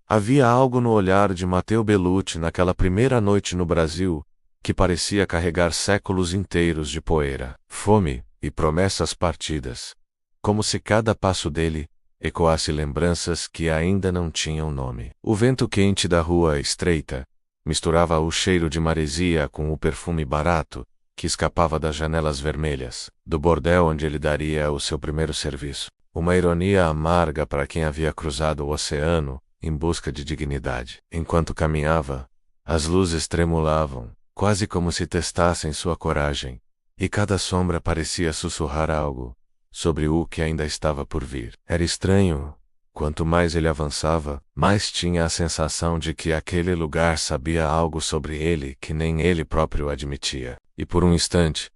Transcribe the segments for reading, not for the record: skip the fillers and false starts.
Havia algo no olhar de Matteo Bellucci naquela primeira noite no Brasil, que parecia carregar séculos inteiros de poeira, fome e promessas partidas. Como se cada passo dele ecoasse lembranças que ainda não tinham nome. O vento quente da rua estreita misturava o cheiro de maresia com o perfume barato que escapava das janelas vermelhas do bordel onde ele daria o seu primeiro serviço. Uma ironia amarga para quem havia cruzado o oceano em busca de dignidade. Enquanto caminhava, as luzes tremulavam, quase como se testassem sua coragem, e cada sombra parecia sussurrar algo sobre o que ainda estava por vir. Era estranho. Quanto mais ele avançava, mais tinha a sensação de que aquele lugar sabia algo sobre ele que nem ele próprio admitia. E por um instante,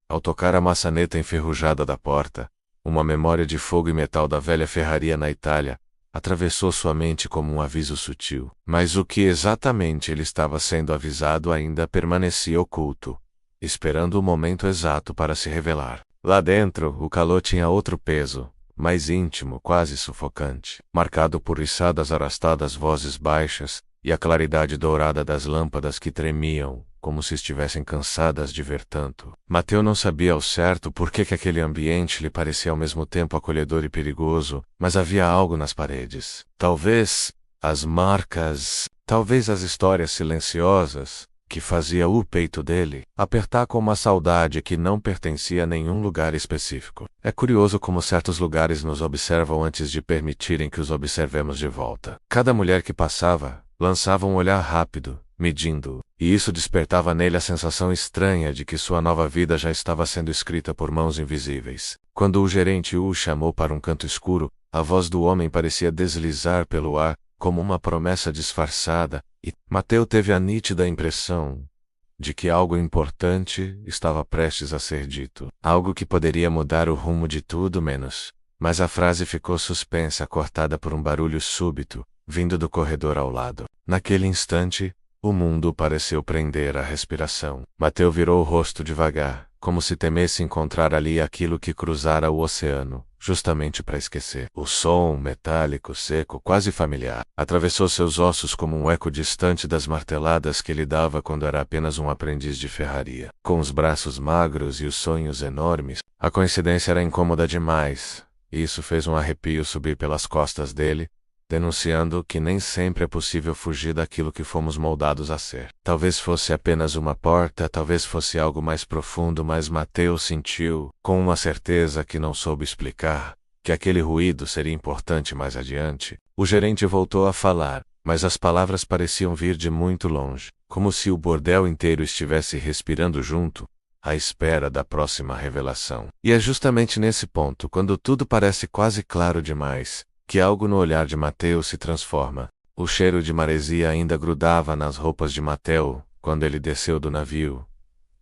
ao tocar a maçaneta enferrujada da porta, uma memória de fogo e metal da velha ferraria na Itália atravessou sua mente como um aviso sutil. Mas o que exatamente ele estava sendo avisado ainda permanecia oculto, esperando o momento exato para se revelar. Lá dentro, o calor tinha outro peso, mais íntimo, quase sufocante, marcado por riçadas arrastadas, vozes baixas e a claridade dourada das lâmpadas que tremiam, como se estivessem cansadas de ver tanto. Matteo não sabia ao certo por que aquele ambiente lhe parecia ao mesmo tempo acolhedor e perigoso, mas havia algo nas paredes. Talvez as marcas, talvez as histórias silenciosas, que fazia o peito dele apertar com uma saudade que não pertencia a nenhum lugar específico. É curioso como certos lugares nos observam antes de permitirem que os observemos de volta. Cada mulher que passava lançava um olhar rápido, medindo, e isso despertava nele a sensação estranha de que sua nova vida já estava sendo escrita por mãos invisíveis. Quando o gerente o chamou para um canto escuro, a voz do homem parecia deslizar pelo ar, como uma promessa disfarçada, e Matteo teve a nítida impressão de que algo importante estava prestes a ser dito. Algo que poderia mudar o rumo de tudo menos. Mas a frase ficou suspensa, cortada por um barulho súbito, vindo do corredor ao lado. Naquele instante, o mundo pareceu prender a respiração. Matteo virou o rosto devagar, como se temesse encontrar ali aquilo que cruzara o oceano, justamente para esquecer. O som, metálico, seco, quase familiar, atravessou seus ossos como um eco distante das marteladas que ele dava quando era apenas um aprendiz de ferraria. Com os braços magros e os sonhos enormes, a coincidência era incômoda demais, e isso fez um arrepio subir pelas costas dele, denunciando que nem sempre é possível fugir daquilo que fomos moldados a ser. Talvez fosse apenas uma porta, talvez fosse algo mais profundo, mas Matteo sentiu, com uma certeza que não soube explicar, que aquele ruído seria importante mais adiante. O gerente voltou a falar, mas as palavras pareciam vir de muito longe, como se o bordel inteiro estivesse respirando junto, à espera da próxima revelação. E é justamente nesse ponto, quando tudo parece quase claro demais, que algo no olhar de Matteo se transforma. O cheiro de maresia ainda grudava nas roupas de Matteo quando ele desceu do navio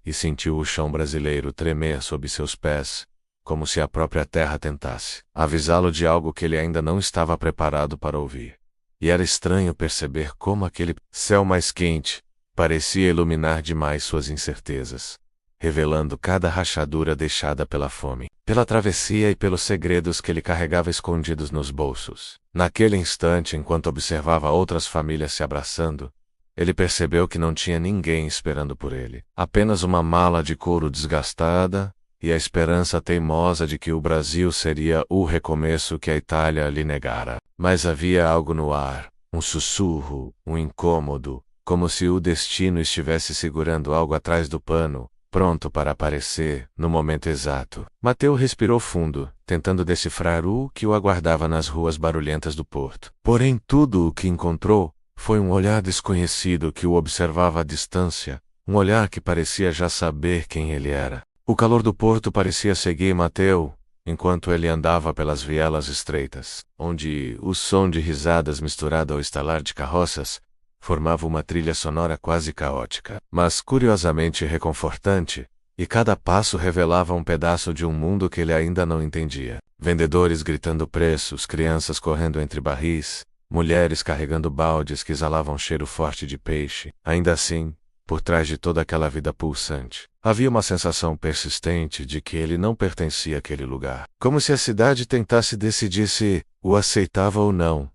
e sentiu o chão brasileiro tremer sob seus pés, como se a própria terra tentasse avisá-lo de algo que ele ainda não estava preparado para ouvir. E era estranho perceber como aquele céu mais quente parecia iluminar demais suas incertezas, revelando cada rachadura deixada pela fome, pela travessia e pelos segredos que ele carregava escondidos nos bolsos. Naquele instante, enquanto observava outras famílias se abraçando, ele percebeu que não tinha ninguém esperando por ele. Apenas uma mala de couro desgastada e a esperança teimosa de que o Brasil seria o recomeço que a Itália lhe negara. Mas havia algo no ar, um sussurro, um incômodo, como se o destino estivesse segurando algo atrás do pano, pronto para aparecer, no momento exato. Matteo respirou fundo, tentando decifrar o que o aguardava nas ruas barulhentas do porto. Porém, tudo o que encontrou foi um olhar desconhecido que o observava à distância, um olhar que parecia já saber quem ele era. O calor do porto parecia seguir Matteo, enquanto ele andava pelas vielas estreitas, onde o som de risadas misturado ao estalar de carroças formava uma trilha sonora quase caótica, mas curiosamente reconfortante, e cada passo revelava um pedaço de um mundo que ele ainda não entendia. Vendedores gritando preços, crianças correndo entre barris, mulheres carregando baldes que exalavam cheiro forte de peixe. Ainda assim, por trás de toda aquela vida pulsante, havia uma sensação persistente de que ele não pertencia àquele lugar. Como se a cidade tentasse decidir se o aceitava ou não.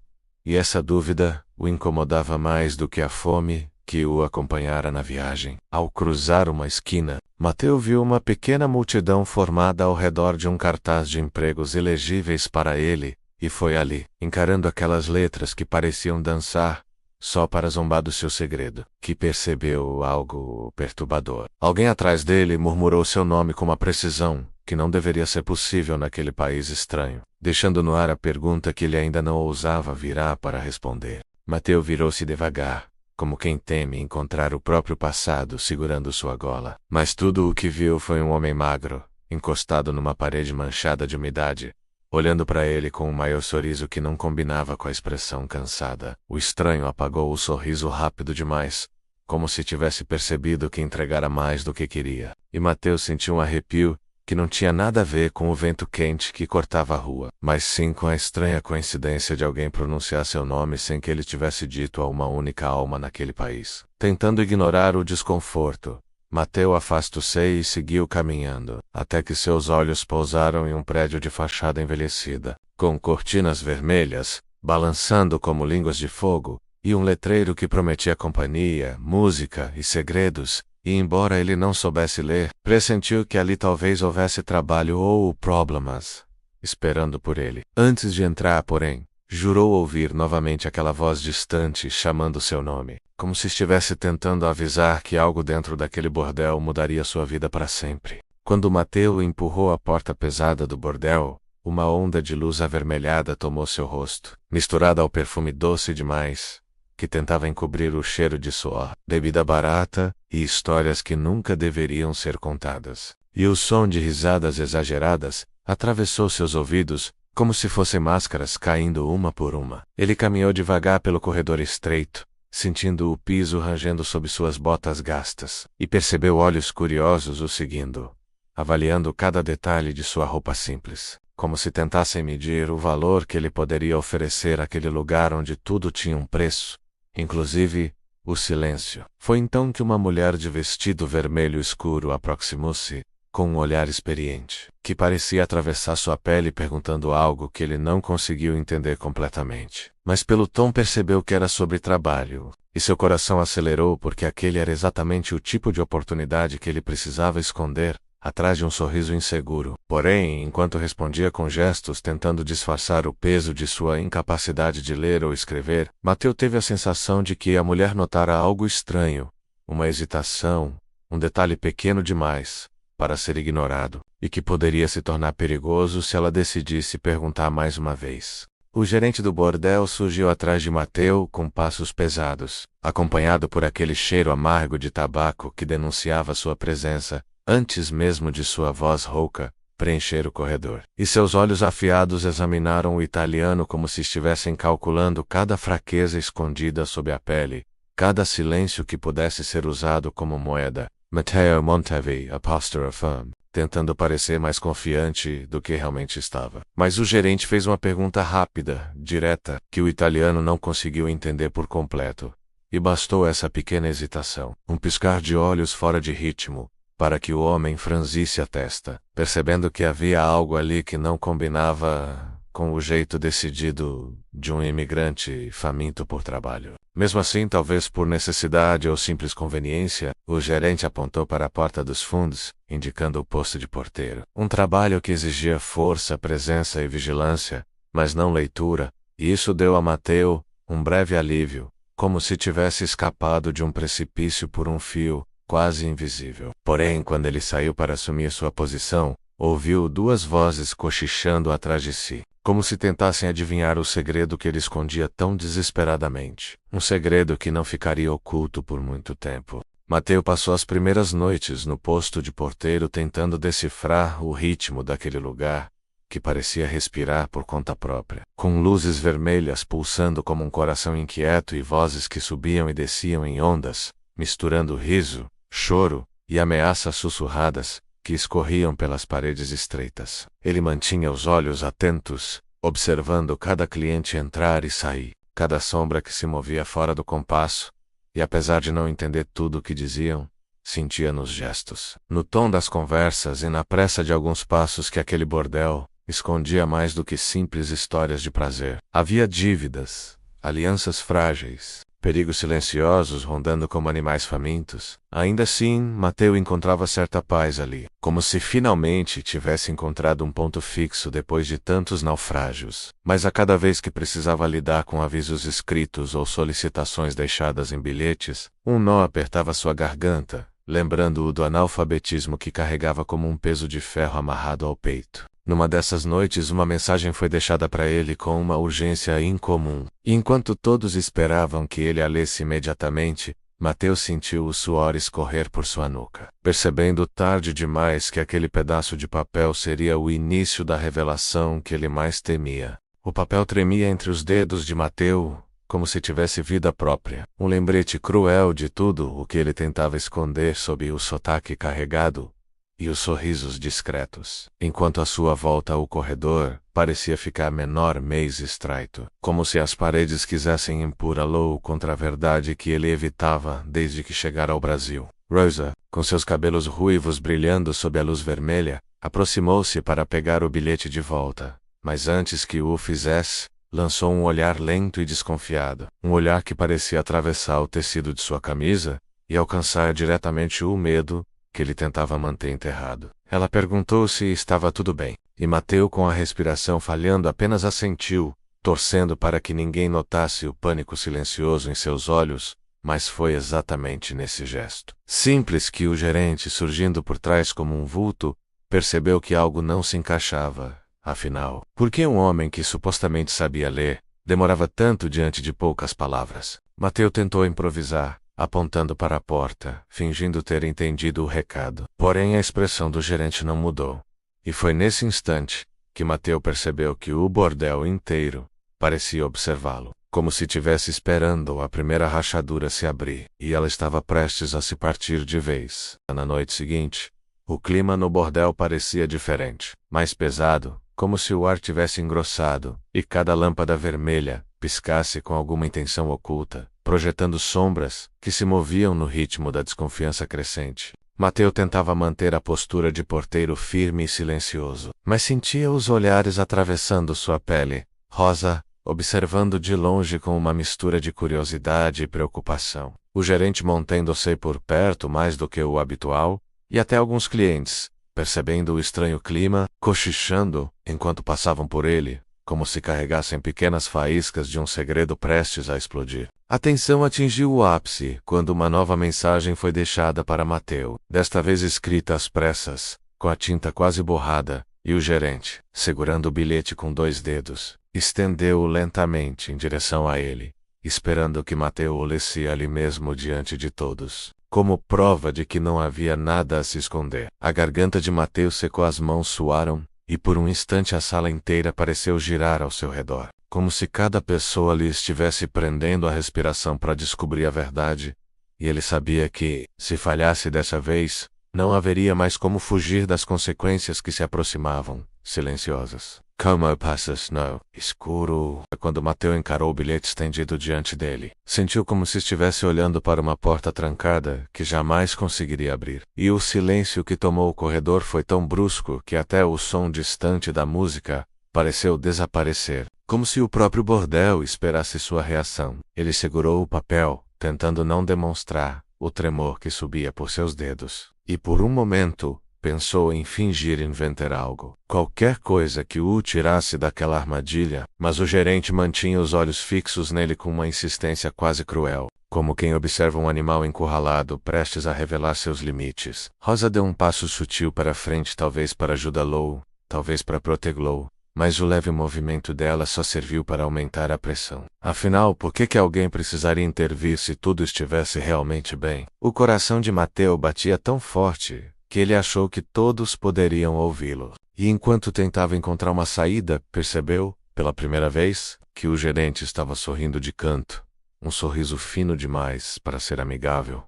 E essa dúvida o incomodava mais do que a fome que o acompanhara na viagem. Ao cruzar uma esquina, Mateu viu uma pequena multidão formada ao redor de um cartaz de empregos elegíveis para ele, e foi ali, encarando aquelas letras que pareciam dançar, só para zombar do seu segredo, que percebeu algo perturbador. Alguém atrás dele murmurou seu nome com uma precisão que não deveria ser possível naquele país estranho, deixando no ar a pergunta que ele ainda não ousava virar para responder. Mateu virou-se devagar, como quem teme encontrar o próprio passado segurando sua gola. Mas tudo o que viu foi um homem magro, encostado numa parede manchada de umidade, olhando para ele com um maior sorriso que não combinava com a expressão cansada. O estranho apagou o sorriso rápido demais, como se tivesse percebido que entregara mais do que queria. E Mateu sentiu um arrepio que não tinha nada a ver com o vento quente que cortava a rua, mas sim com a estranha coincidência de alguém pronunciar seu nome sem que ele tivesse dito a uma única alma naquele país. Tentando ignorar o desconforto, Mateu afastou-se e seguiu caminhando, até que seus olhos pousaram em um prédio de fachada envelhecida, com cortinas vermelhas, balançando como línguas de fogo, e um letreiro que prometia companhia, música e segredos. E embora ele não soubesse ler, pressentiu que ali talvez houvesse trabalho ou problemas esperando por ele. Antes de entrar, porém, jurou ouvir novamente aquela voz distante chamando seu nome, como se estivesse tentando avisar que algo dentro daquele bordel mudaria sua vida para sempre. Quando Mateu empurrou a porta pesada do bordel, uma onda de luz avermelhada tomou seu rosto, misturada ao perfume doce demais, que tentava encobrir o cheiro de suor, bebida barata e histórias que nunca deveriam ser contadas. E o som de risadas exageradas atravessou seus ouvidos, como se fossem máscaras caindo uma por uma. Ele caminhou devagar pelo corredor estreito, sentindo o piso rangendo sob suas botas gastas, e percebeu olhos curiosos o seguindo, avaliando cada detalhe de sua roupa simples, como se tentassem medir o valor que ele poderia oferecer àquele lugar onde tudo tinha um preço, inclusive o silêncio. Foi então que uma mulher de vestido vermelho escuro aproximou-se, com um olhar experiente, que parecia atravessar sua pele perguntando algo que ele não conseguiu entender completamente. Mas pelo tom percebeu que era sobre trabalho, e seu coração acelerou porque aquele era exatamente o tipo de oportunidade que ele precisava esconder atrás de um sorriso inseguro. Porém, enquanto respondia com gestos tentando disfarçar o peso de sua incapacidade de ler ou escrever, Mateu teve a sensação de que a mulher notara algo estranho, uma hesitação, um detalhe pequeno demais para ser ignorado, e que poderia se tornar perigoso se ela decidisse perguntar mais uma vez. O gerente do bordel surgiu atrás de Mateu com passos pesados, acompanhado por aquele cheiro amargo de tabaco que denunciava sua presença, antes mesmo de sua voz rouca preencher o corredor. E seus olhos afiados examinaram o italiano como se estivessem calculando cada fraqueza escondida sob a pele, cada silêncio que pudesse ser usado como moeda. Matteo Montevi, apostrophe, tentando parecer mais confiante do que realmente estava. Mas o gerente fez uma pergunta rápida, direta, que o italiano não conseguiu entender por completo. E bastou essa pequena hesitação, um piscar de olhos fora de ritmo, para que o homem franzisse a testa, percebendo que havia algo ali que não combinava com o jeito decidido de um imigrante faminto por trabalho. Mesmo assim, talvez por necessidade ou simples conveniência, o gerente apontou para a porta dos fundos, indicando o posto de porteiro. Um trabalho que exigia força, presença e vigilância, mas não leitura, e isso deu a Mateu um breve alívio, como se tivesse escapado de um precipício por um fio, quase invisível. Porém, quando ele saiu para assumir sua posição, ouviu duas vozes cochichando atrás de si, como se tentassem adivinhar o segredo que ele escondia tão desesperadamente. Um segredo que não ficaria oculto por muito tempo. Mateu passou as primeiras noites no posto de porteiro tentando decifrar o ritmo daquele lugar, que parecia respirar por conta própria, com luzes vermelhas pulsando como um coração inquieto e vozes que subiam e desciam em ondas, misturando riso, choro e ameaças sussurradas, que escorriam pelas paredes estreitas. Ele mantinha os olhos atentos, observando cada cliente entrar e sair, cada sombra que se movia fora do compasso, e apesar de não entender tudo o que diziam, sentia nos gestos, no tom das conversas e na pressa de alguns passos que aquele bordel escondia mais do que simples histórias de prazer. Havia dívidas, alianças frágeis, perigos silenciosos rondando como animais famintos. Ainda assim, Mateu encontrava certa paz ali, como se finalmente tivesse encontrado um ponto fixo depois de tantos naufrágios. Mas a cada vez que precisava lidar com avisos escritos ou solicitações deixadas em bilhetes, um nó apertava sua garganta, lembrando-o do analfabetismo que carregava como um peso de ferro amarrado ao peito. Numa dessas noites, uma mensagem foi deixada para ele com uma urgência incomum. E enquanto todos esperavam que ele a lesse imediatamente, Mateu sentiu o suor escorrer por sua nuca, percebendo tarde demais que aquele pedaço de papel seria o início da revelação que ele mais temia. O papel tremia entre os dedos de Mateu, como se tivesse vida própria. Um lembrete cruel de tudo o que ele tentava esconder sob o sotaque carregado e os sorrisos discretos, enquanto à sua volta o corredor parecia ficar menor mês estreito, como se as paredes quisessem empurrá-lo contra a verdade que ele evitava desde que chegara ao Brasil. Rosa, com seus cabelos ruivos brilhando sob a luz vermelha, aproximou-se para pegar o bilhete de volta, mas antes que o fizesse, lançou um olhar lento e desconfiado, um olhar que parecia atravessar o tecido de sua camisa e alcançar diretamente o medo que ele tentava manter enterrado. Ela perguntou se estava tudo bem, e Mateu, com a respiração falhando, apenas assentiu, torcendo para que ninguém notasse o pânico silencioso em seus olhos, mas foi exatamente nesse gesto simples que o gerente, surgindo por trás como um vulto, percebeu que algo não se encaixava. Afinal, por que um homem que supostamente sabia ler demorava tanto diante de poucas palavras? Mateu tentou improvisar, apontando para a porta, fingindo ter entendido o recado. Porém, a expressão do gerente não mudou. E foi nesse instante que Mateu percebeu que o bordel inteiro parecia observá-lo, como se estivesse esperando a primeira rachadura se abrir, e ela estava prestes a se partir de vez. Na noite seguinte, o clima no bordel parecia diferente, mais pesado, como se o ar tivesse engrossado, e cada lâmpada vermelha piscasse com alguma intenção oculta, projetando sombras que se moviam no ritmo da desconfiança crescente. Mateu tentava manter a postura de porteiro firme e silencioso, mas sentia os olhares atravessando sua pele, rosa, observando de longe com uma mistura de curiosidade e preocupação. O gerente mantendo-se por perto mais do que o habitual, e até alguns clientes, percebendo o estranho clima, cochichando enquanto passavam por ele, como se carregassem pequenas faíscas de um segredo prestes a explodir. A tensão atingiu o ápice quando uma nova mensagem foi deixada para Mateu, desta vez escrita às pressas, com a tinta quase borrada, e o gerente, segurando o bilhete com 2 dedos, estendeu-o lentamente em direção a ele, esperando que Mateu o lesse ali mesmo diante de todos, como prova de que não havia nada a se esconder. A garganta de Mateu secou, as mãos suaram, e por um instante a sala inteira pareceu girar ao seu redor, como se cada pessoa lhe estivesse prendendo a respiração para descobrir a verdade, e ele sabia que, se falhasse dessa vez, não haveria mais como fugir das consequências que se aproximavam, silenciosas. Como passa snow, escuro. Quando Mateu encarou o bilhete estendido diante dele, sentiu como se estivesse olhando para uma porta trancada que jamais conseguiria abrir. E o silêncio que tomou o corredor foi tão brusco que até o som distante da música pareceu desaparecer, como se o próprio bordel esperasse sua reação. Ele segurou o papel, tentando não demonstrar o tremor que subia por seus dedos, e por um momento pensou em fingir inventar algo, qualquer coisa que o tirasse daquela armadilha, mas o gerente mantinha os olhos fixos nele com uma insistência quase cruel, como quem observa um animal encurralado prestes a revelar seus limites. Rosa deu um passo sutil para frente, talvez para ajudá-lo, talvez para protegê-lo, mas o leve movimento dela só serviu para aumentar a pressão. Afinal, por que alguém precisaria intervir se tudo estivesse realmente bem? O coração de Mateu batia tão forte que ele achou que todos poderiam ouvi-lo. E enquanto tentava encontrar uma saída, percebeu, pela primeira vez, que o gerente estava sorrindo de canto, um sorriso fino demais para ser amigável,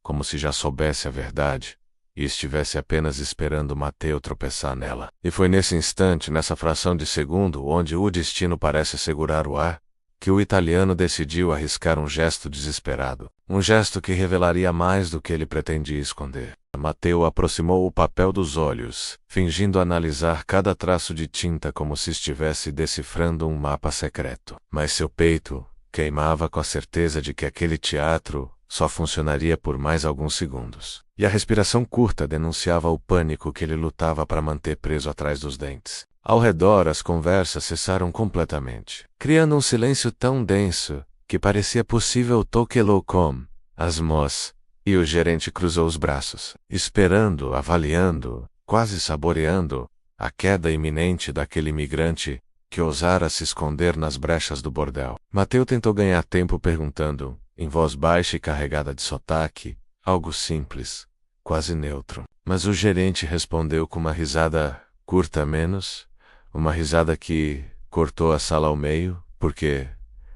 como se já soubesse a verdade, e estivesse apenas esperando Mateu tropeçar nela. E foi nesse instante, nessa fração de segundo, onde o destino parece segurar o ar, que o italiano decidiu arriscar um gesto desesperado, um gesto que revelaria mais do que ele pretendia esconder. Mateu aproximou o papel dos olhos, fingindo analisar cada traço de tinta como se estivesse decifrando um mapa secreto. Mas seu peito, Queimava com a certeza de que aquele teatro só funcionaria por mais alguns segundos. E a respiração curta denunciava o pânico que ele lutava para manter preso atrás dos dentes. Ao redor, as conversas cessaram completamente, criando um silêncio tão denso que parecia possível toquê-lo com as mãos. E o gerente cruzou os braços, esperando, avaliando, quase saboreando a queda iminente daquele imigrante que ousara se esconder nas brechas do bordel. Mateu tentou ganhar tempo perguntando, em voz baixa e carregada de sotaque, algo simples, quase neutro. Mas o gerente respondeu com uma risada curta menos, uma risada que cortou a sala ao meio, porque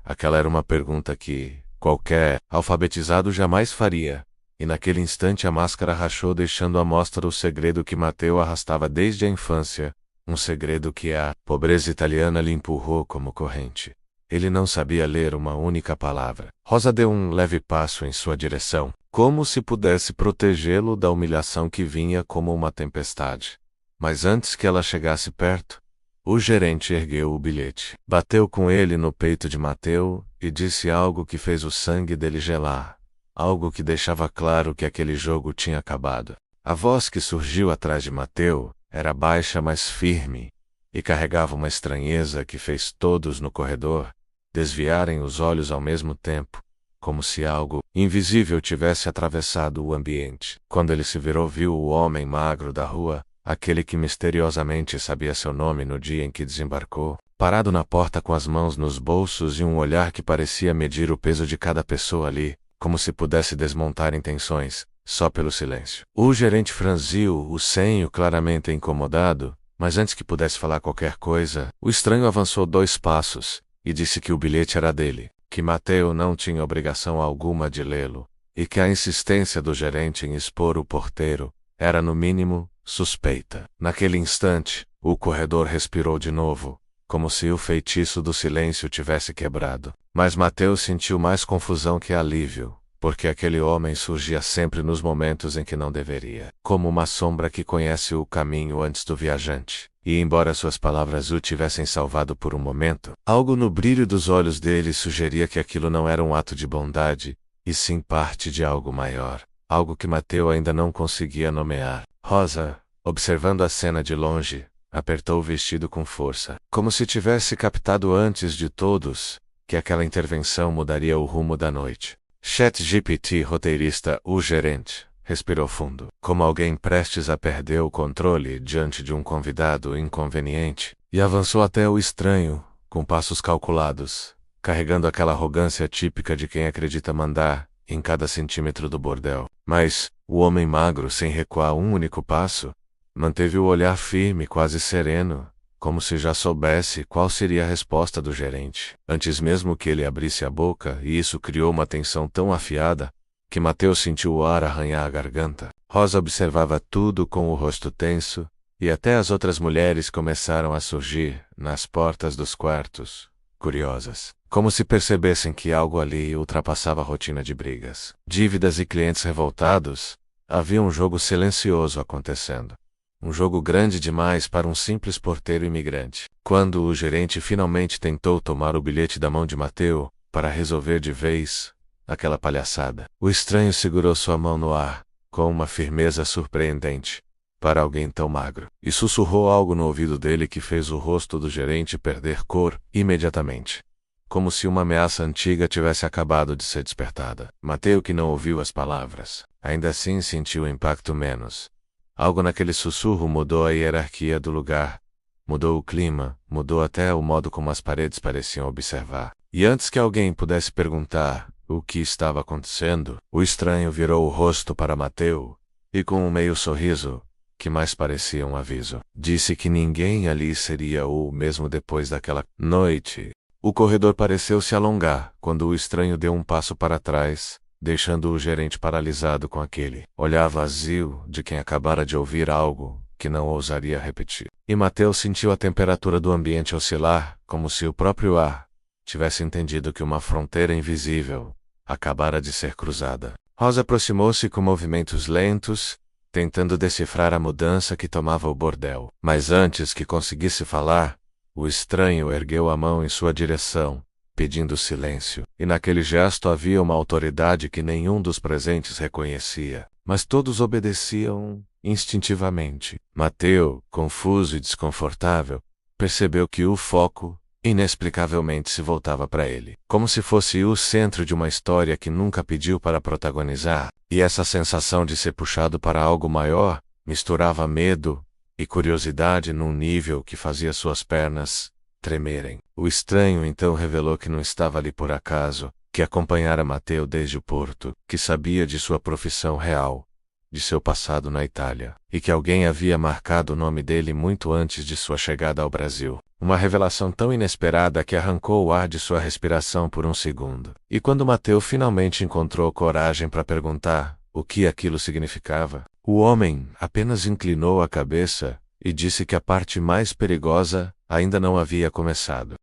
aquela era uma pergunta que qualquer alfabetizado jamais faria. E naquele instante a máscara rachou, deixando à mostra o segredo que Mateu arrastava desde a infância, um segredo que a pobreza italiana lhe empurrou como corrente. Ele não sabia ler uma única palavra. Rosa deu um leve passo em sua direção, como se pudesse protegê-lo da humilhação que vinha como uma tempestade. Mas antes que ela chegasse perto, o gerente ergueu o bilhete, bateu com ele no peito de Mateu e disse algo que fez o sangue dele gelar. Algo que deixava claro que aquele jogo tinha acabado. A voz que surgiu atrás de Mateu era baixa, mas firme, e carregava uma estranheza que fez todos no corredor desviarem os olhos ao mesmo tempo, como se algo invisível tivesse atravessado o ambiente. Quando ele se virou, viu o homem magro da rua, aquele que misteriosamente sabia seu nome no dia em que desembarcou, parado na porta com as mãos nos bolsos e um olhar que parecia medir o peso de cada pessoa ali, como se pudesse desmontar intenções, só pelo silêncio. O gerente franziu o senho, claramente incomodado, mas antes que pudesse falar qualquer coisa, o estranho avançou 2 passos e disse que o bilhete era dele, que Mateu não tinha obrigação alguma de lê-lo, e que a insistência do gerente em expor o porteiro era, no mínimo, suspeita. Naquele instante, o corredor respirou de novo, como se o feitiço do silêncio tivesse quebrado. Mas Mateu sentiu mais confusão que alívio, porque aquele homem surgia sempre nos momentos em que não deveria, como uma sombra que conhece o caminho antes do viajante. E embora suas palavras o tivessem salvado por um momento, algo no brilho dos olhos dele sugeria que aquilo não era um ato de bondade, e sim parte de algo maior, algo que Mateu ainda não conseguia nomear. Rosa, observando a cena de longe, apertou o vestido com força, como se tivesse captado antes de todos que aquela intervenção mudaria o rumo da noite. ChatGPT, roteirista, o gerente, respirou fundo, como alguém prestes a perder o controle diante de um convidado inconveniente, e avançou até o estranho, com passos calculados, carregando aquela arrogância típica de quem acredita mandar em cada centímetro do bordel. Mas o homem magro, sem recuar um único passo, manteve o olhar firme, quase sereno, como se já soubesse qual seria a resposta do gerente, antes mesmo que ele abrisse a boca, e isso criou uma tensão tão afiada que Mateu sentiu o ar arranhar a garganta. Rosa observava tudo com o rosto tenso, e até as outras mulheres começaram a surgir nas portas dos quartos, curiosas, como se percebessem que algo ali ultrapassava a rotina de brigas, dívidas e clientes revoltados. Havia um jogo silencioso acontecendo. Um jogo grande demais para um simples porteiro imigrante. Quando o gerente finalmente tentou tomar o bilhete da mão de Mateu, para resolver de vez aquela palhaçada, o estranho segurou sua mão no ar, com uma firmeza surpreendente para alguém tão magro, e sussurrou algo no ouvido dele que fez o rosto do gerente perder cor imediatamente, como se uma ameaça antiga tivesse acabado de ser despertada. Mateu, que não ouviu as palavras, ainda assim sentiu o impacto menos. Algo naquele sussurro mudou a hierarquia do lugar, mudou o clima, mudou até o modo como as paredes pareciam observar. E antes que alguém pudesse perguntar o que estava acontecendo, o estranho virou o rosto para Mateu, e com um meio sorriso, que mais parecia um aviso, disse que ninguém ali seria o mesmo depois daquela noite. O corredor pareceu se alongar, quando o estranho deu um passo para trás, deixando o gerente paralisado com aquele olhar vazio de quem acabara de ouvir algo que não ousaria repetir. E Mateu sentiu a temperatura do ambiente oscilar, como se o próprio ar tivesse entendido que uma fronteira invisível acabara de ser cruzada. Rosa aproximou-se com movimentos lentos, tentando decifrar a mudança que tomava o bordel. Mas antes que conseguisse falar, o estranho ergueu a mão em sua direção, pedindo silêncio, e naquele gesto havia uma autoridade que nenhum dos presentes reconhecia, mas todos obedeciam instintivamente. Mateu, confuso e desconfortável, percebeu que o foco, inexplicavelmente, se voltava para ele, como se fosse o centro de uma história que nunca pediu para protagonizar, e essa sensação de ser puxado para algo maior misturava medo e curiosidade num nível que fazia suas pernas tremerem. O estranho então revelou que não estava ali por acaso, que acompanhara Mateu desde o porto, que sabia de sua profissão real, de seu passado na Itália, e que alguém havia marcado o nome dele muito antes de sua chegada ao Brasil. Uma revelação tão inesperada que arrancou o ar de sua respiração por um segundo. E quando Mateu finalmente encontrou coragem para perguntar o que aquilo significava, o homem apenas inclinou a cabeça e disse que a parte mais perigosa ainda não havia começado.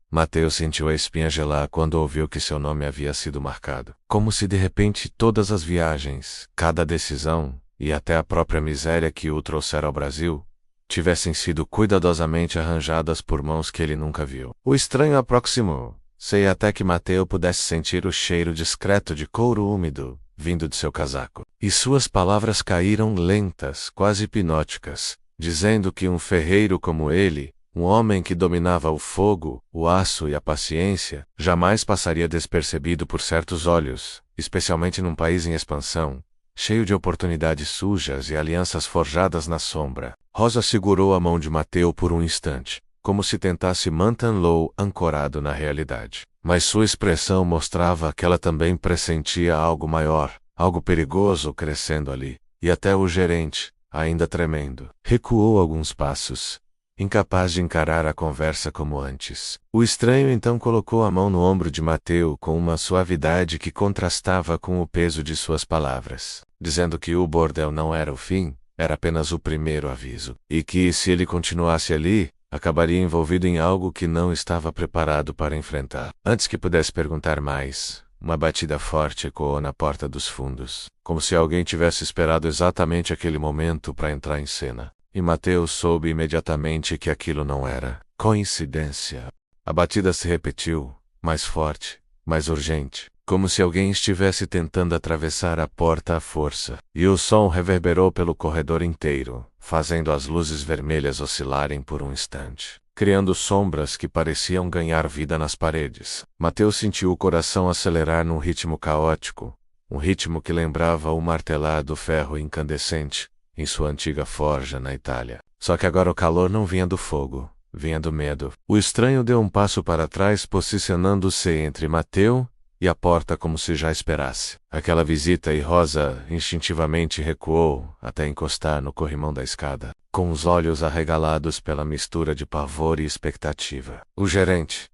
Mateu sentiu a espinha gelar quando ouviu que seu nome havia sido marcado. Como se de repente todas as viagens, cada decisão e até a própria miséria que o trouxera ao Brasil tivessem sido cuidadosamente arranjadas por mãos que ele nunca viu. O estranho aproximou-se até que Mateu pudesse sentir o cheiro discreto de couro úmido vindo de seu casaco. E suas palavras caíram lentas, quase hipnóticas, dizendo que um ferreiro como ele, um homem que dominava o fogo, o aço e a paciência, jamais passaria despercebido por certos olhos, especialmente num país em expansão, cheio de oportunidades sujas e alianças forjadas na sombra. Rosa segurou a mão de Mateu por um instante, como se tentasse mantê-lo ancorado na realidade. Mas sua expressão mostrava que ela também pressentia algo maior, algo perigoso crescendo ali, e até o gerente, ainda tremendo, recuou alguns passos, incapaz de encarar a conversa como antes. O estranho então colocou a mão no ombro de Mateu com uma suavidade que contrastava com o peso de suas palavras, dizendo que o bordel não era o fim, era apenas o primeiro aviso, e que, se ele continuasse ali, acabaria envolvido em algo que não estava preparado para enfrentar. Antes que pudesse perguntar mais, uma batida forte ecoou na porta dos fundos, como se alguém tivesse esperado exatamente aquele momento para entrar em cena. E Mateu soube imediatamente que aquilo não era coincidência. A batida se repetiu, mais forte, mais urgente, como se alguém estivesse tentando atravessar a porta à força. E o som reverberou pelo corredor inteiro, fazendo as luzes vermelhas oscilarem por um instante, criando sombras que pareciam ganhar vida nas paredes. Mateu sentiu o coração acelerar num ritmo caótico, um ritmo que lembrava o martelar do ferro incandescente em sua antiga forja na Itália. Só que agora o calor não vinha do fogo, vinha do medo. O estranho deu um passo para trás, posicionando-se entre Mateu e a porta como se já esperasse aquela visita, e Rosa instintivamente recuou até encostar no corrimão da escada, com os olhos arregalados pela mistura de pavor e expectativa. O gerente,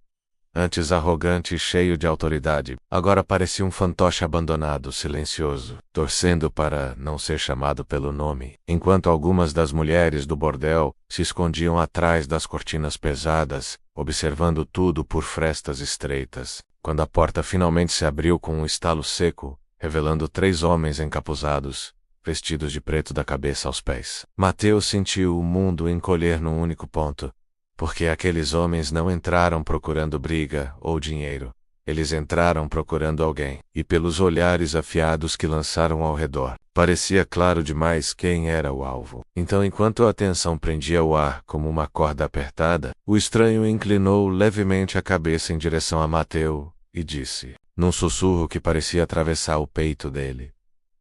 antes arrogante e cheio de autoridade, agora parecia um fantoche abandonado, silencioso, torcendo para não ser chamado pelo nome, enquanto algumas das mulheres do bordel se escondiam atrás das cortinas pesadas, observando tudo por frestas estreitas. Quando a porta finalmente se abriu com um estalo seco, revelando 3 homens encapuzados, vestidos de preto da cabeça aos pés, Mateu sentiu o mundo encolher num único ponto. Porque aqueles homens não entraram procurando briga ou dinheiro. Eles entraram procurando alguém. E pelos olhares afiados que lançaram ao redor, parecia claro demais quem era o alvo. Então, enquanto a atenção prendia o ar como uma corda apertada, o estranho inclinou levemente a cabeça em direção a Mateu e disse, num sussurro que parecia atravessar o peito dele: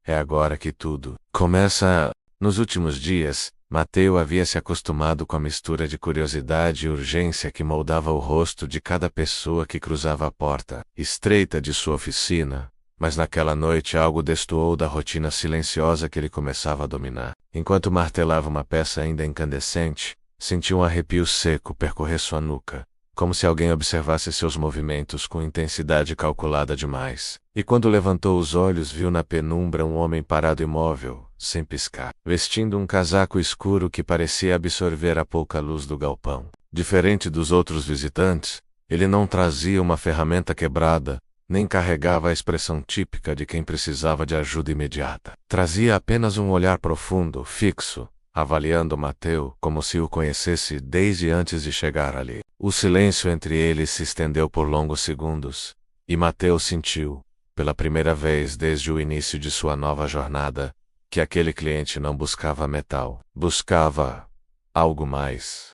"É agora que tudo começa." Nos últimos dias, Mateu havia se acostumado com a mistura de curiosidade e urgência que moldava o rosto de cada pessoa que cruzava a porta estreita de sua oficina, mas naquela noite algo destoou da rotina silenciosa que ele começava a dominar. Enquanto martelava uma peça ainda incandescente, sentiu um arrepio seco percorrer sua nuca, como se alguém observasse seus movimentos com intensidade calculada demais. E quando levantou os olhos, viu na penumbra um homem parado imóvel, sem piscar, vestindo um casaco escuro que parecia absorver a pouca luz do galpão. Diferente dos outros visitantes, ele não trazia uma ferramenta quebrada, nem carregava a expressão típica de quem precisava de ajuda imediata. Trazia apenas um olhar profundo, fixo, avaliando Mateu como se o conhecesse desde antes de chegar ali. O silêncio entre eles se estendeu por longos segundos, e Mateu sentiu, pela primeira vez desde o início de sua nova jornada, que aquele cliente não buscava metal. Buscava algo mais.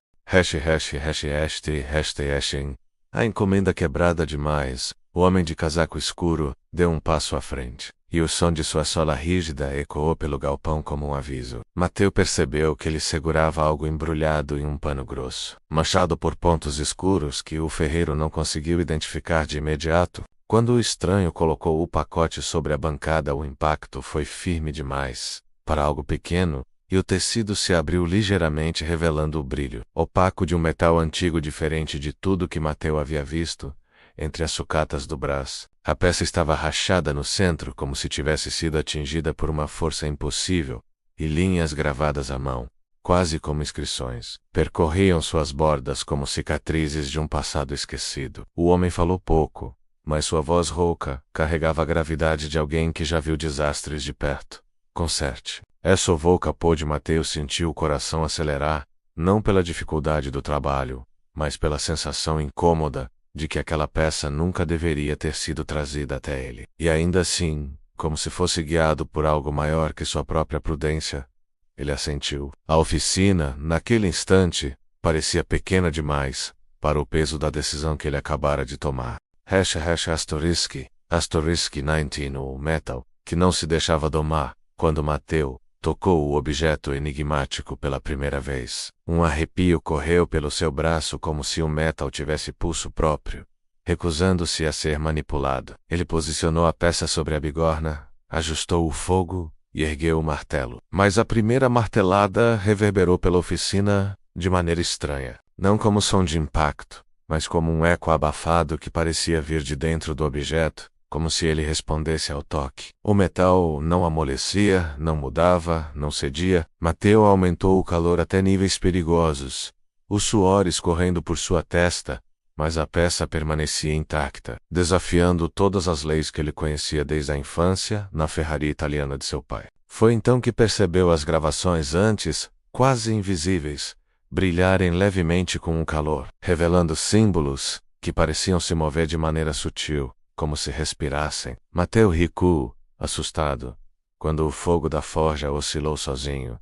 A encomenda quebrada demais. O homem de casaco escuro deu um passo à frente, e o som de sua sola rígida ecoou pelo galpão como um aviso. Mateu percebeu que ele segurava algo embrulhado em um pano grosso, manchado por pontos escuros que o ferreiro não conseguiu identificar de imediato. Quando o estranho colocou o pacote sobre a bancada, o impacto foi firme demais para algo pequeno, e o tecido se abriu ligeiramente, revelando o brilho opaco de um metal antigo diferente de tudo que Mateu havia visto. Entre as sucatas do braço, a peça estava rachada no centro como se tivesse sido atingida por uma força impossível, e linhas gravadas à mão, quase como inscrições, percorriam suas bordas como cicatrizes de um passado esquecido. O homem falou pouco, mas sua voz rouca carregava a gravidade de alguém que já viu desastres de perto. Conserte. Sovou o capô de Mateu. Sentiu o coração acelerar, não pela dificuldade do trabalho, mas pela sensação incômoda de que aquela peça nunca deveria ter sido trazida até ele. E ainda assim, como se fosse guiado por algo maior que sua própria prudência, ele assentiu. A oficina, naquele instante, parecia pequena demais para o peso da decisão que ele acabara de tomar. Asterisk 19, o metal, que não se deixava domar, quando Mateu tocou o objeto enigmático pela primeira vez. Um arrepio correu pelo seu braço como se o metal tivesse pulso próprio, recusando-se a ser manipulado. Ele posicionou a peça sobre a bigorna, ajustou o fogo e ergueu o martelo. Mas a primeira martelada reverberou pela oficina de maneira estranha, não como som de impacto, mas como um eco abafado que parecia vir de dentro do objeto, como se ele respondesse ao toque. O metal não amolecia, não mudava, não cedia. Mateu aumentou o calor até níveis perigosos, o suor escorrendo por sua testa, mas a peça permanecia intacta, desafiando todas as leis que ele conhecia desde a infância na ferraria italiana de seu pai. Foi então que percebeu as gravações antes, quase invisíveis, brilharem levemente com um calor, revelando símbolos que pareciam se mover de maneira sutil, como se respirassem. Mateu recuou, assustado, quando o fogo da forja oscilou sozinho,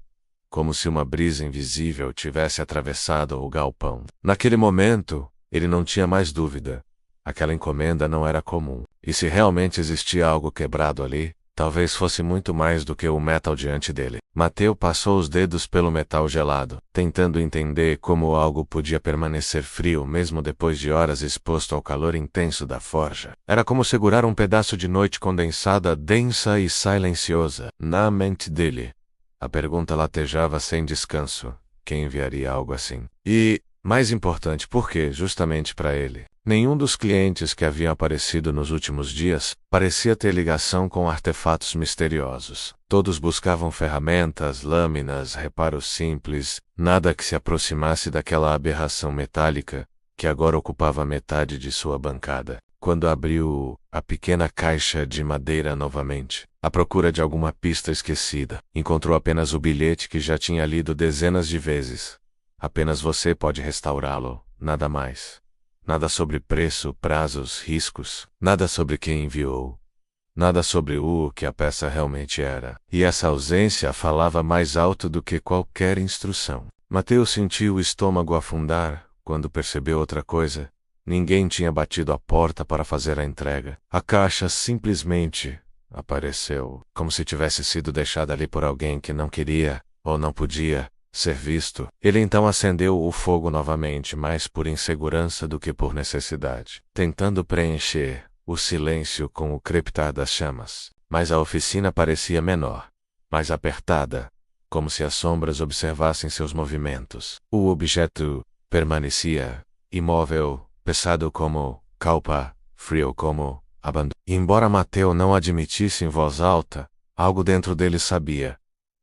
como se uma brisa invisível tivesse atravessado o galpão. Naquele momento, ele não tinha mais dúvida. Aquela encomenda não era comum. E se realmente existia algo quebrado ali, talvez fosse muito mais do que o metal diante dele. Mateu passou os dedos pelo metal gelado, tentando entender como algo podia permanecer frio mesmo depois de horas exposto ao calor intenso da forja. Era como segurar um pedaço de noite condensada, densa e silenciosa. Na mente dele, a pergunta latejava sem descanso: quem enviaria algo assim? E, mais importante, por que, justamente para ele? Nenhum dos clientes que haviam aparecido nos últimos dias parecia ter ligação com artefatos misteriosos. Todos buscavam ferramentas, lâminas, reparos simples, nada que se aproximasse daquela aberração metálica que agora ocupava metade de sua bancada. Quando abriu a pequena caixa de madeira novamente, à procura de alguma pista esquecida, encontrou apenas o bilhete que já tinha lido dezenas de vezes. Apenas você pode restaurá-lo, nada mais. Nada sobre preço, prazos, riscos, nada sobre quem enviou, nada sobre o que a peça realmente era. E essa ausência falava mais alto do que qualquer instrução. Mateu sentiu o estômago afundar quando percebeu outra coisa. Ninguém tinha batido a porta para fazer a entrega. A caixa simplesmente apareceu, como se tivesse sido deixada ali por alguém que não queria, ou não podia, ser visto. Ele então acendeu o fogo novamente, mais por insegurança do que por necessidade, tentando preencher o silêncio com o crepitar das chamas. Mas a oficina parecia menor, mais apertada, como se as sombras observassem seus movimentos. O objeto permanecia imóvel, pesado como calpa, frio como abandono. Embora Mateu não admitisse em voz alta, algo dentro dele sabia.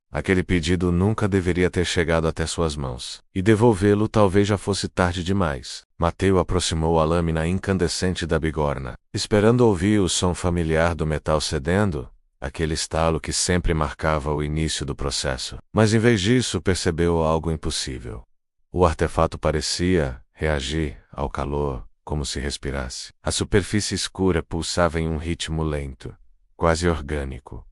Aquele pedido nunca deveria ter chegado até suas mãos, e devolvê-lo talvez já fosse tarde demais. Mateu aproximou a lâmina incandescente da bigorna, esperando ouvir o som familiar do metal cedendo, aquele estalo que sempre marcava o início do processo. Mas em vez disso, percebeu algo impossível. O artefato parecia reagir ao calor, como se respirasse. A superfície escura pulsava em um ritmo lento, quase orgânico,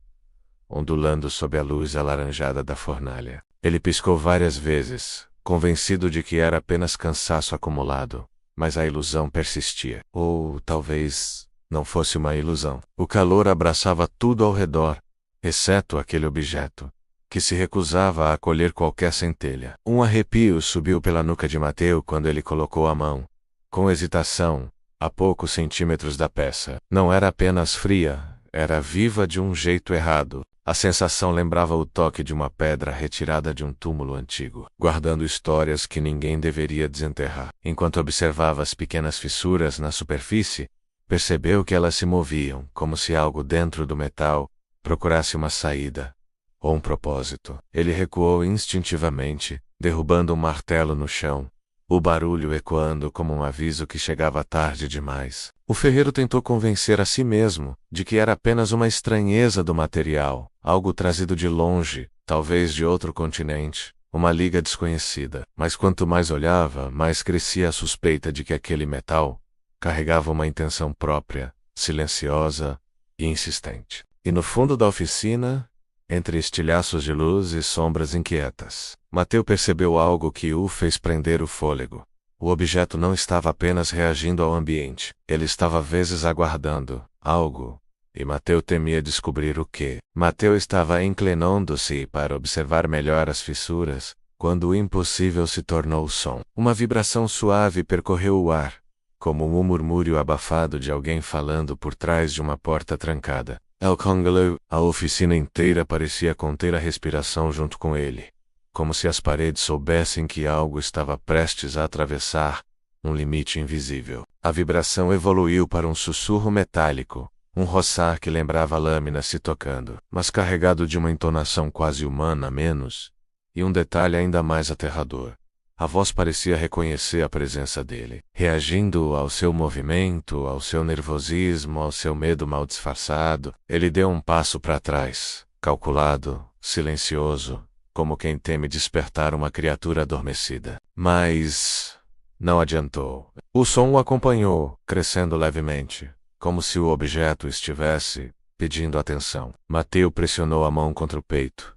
ondulando sob a luz alaranjada da fornalha. Ele piscou várias vezes, convencido de que era apenas cansaço acumulado, mas a ilusão persistia. Ou talvez não fosse uma ilusão. O calor abraçava tudo ao redor, exceto aquele objeto, que se recusava a acolher qualquer centelha. Um arrepio subiu pela nuca de Mateu quando ele colocou a mão, com hesitação, a poucos centímetros da peça. Não era apenas fria, era viva de um jeito errado. A sensação lembrava o toque de uma pedra retirada de um túmulo antigo, guardando histórias que ninguém deveria desenterrar. Enquanto observava as pequenas fissuras na superfície, percebeu que elas se moviam, como se algo dentro do metal procurasse uma saída, ou um propósito. Ele recuou instintivamente, derrubando um martelo no chão, o barulho ecoando como um aviso que chegava tarde demais. O ferreiro tentou convencer a si mesmo de que era apenas uma estranheza do material, algo trazido de longe, talvez de outro continente, uma liga desconhecida. Mas quanto mais olhava, mais crescia a suspeita de que aquele metal carregava uma intenção própria, silenciosa e insistente. E no fundo da oficina, entre estilhaços de luz e sombras inquietas, Mateu percebeu algo que o fez prender o fôlego. O objeto não estava apenas reagindo ao ambiente, ele estava vezes aguardando algo, e Mateu temia descobrir o que. Mateu estava inclinando-se para observar melhor as fissuras, quando o impossível se tornou som. Uma vibração suave percorreu o ar, como um murmúrio abafado de alguém falando por trás de uma porta trancada. El Congoleu, a oficina inteira parecia conter a respiração junto com ele, como se as paredes soubessem que algo estava prestes a atravessar um limite invisível. A vibração evoluiu para um sussurro metálico, um roçar que lembrava lâminas se tocando, mas carregado de uma entonação quase humana a menos, e um detalhe ainda mais aterrador. A voz parecia reconhecer a presença dele, reagindo ao seu movimento, ao seu nervosismo, ao seu medo mal disfarçado. Ele deu um passo para trás, calculado, silencioso, como quem teme despertar uma criatura adormecida. Mas não adiantou. O som o acompanhou, crescendo levemente, como se o objeto estivesse pedindo atenção. Mateu pressionou a mão contra o peito,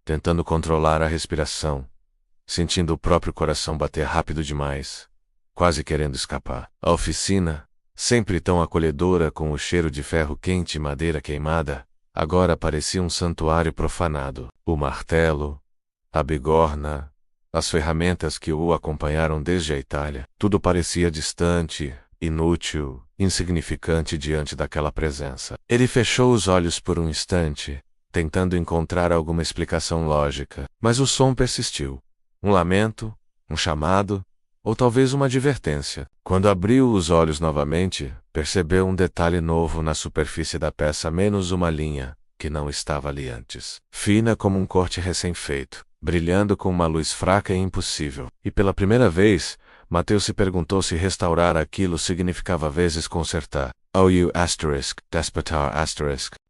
tentando controlar a respiração, sentindo o próprio coração bater rápido demais, quase querendo escapar. A oficina, sempre tão acolhedora com o cheiro de ferro quente e madeira queimada, agora parecia um santuário profanado. O martelo, a bigorna, as ferramentas que o acompanharam desde a Itália, tudo parecia distante, inútil, insignificante diante daquela presença. Ele fechou os olhos por um instante, tentando encontrar alguma explicação lógica, mas o som persistiu. Um lamento, um chamado, ou talvez uma advertência. Quando abriu os olhos novamente, percebeu um detalhe novo na superfície da peça, menos uma linha, que não estava ali antes. Fina como um corte recém-feito, brilhando com uma luz fraca e impossível. E pela primeira vez, Mateu se perguntou se restaurar aquilo significava vezes consertar. Despertar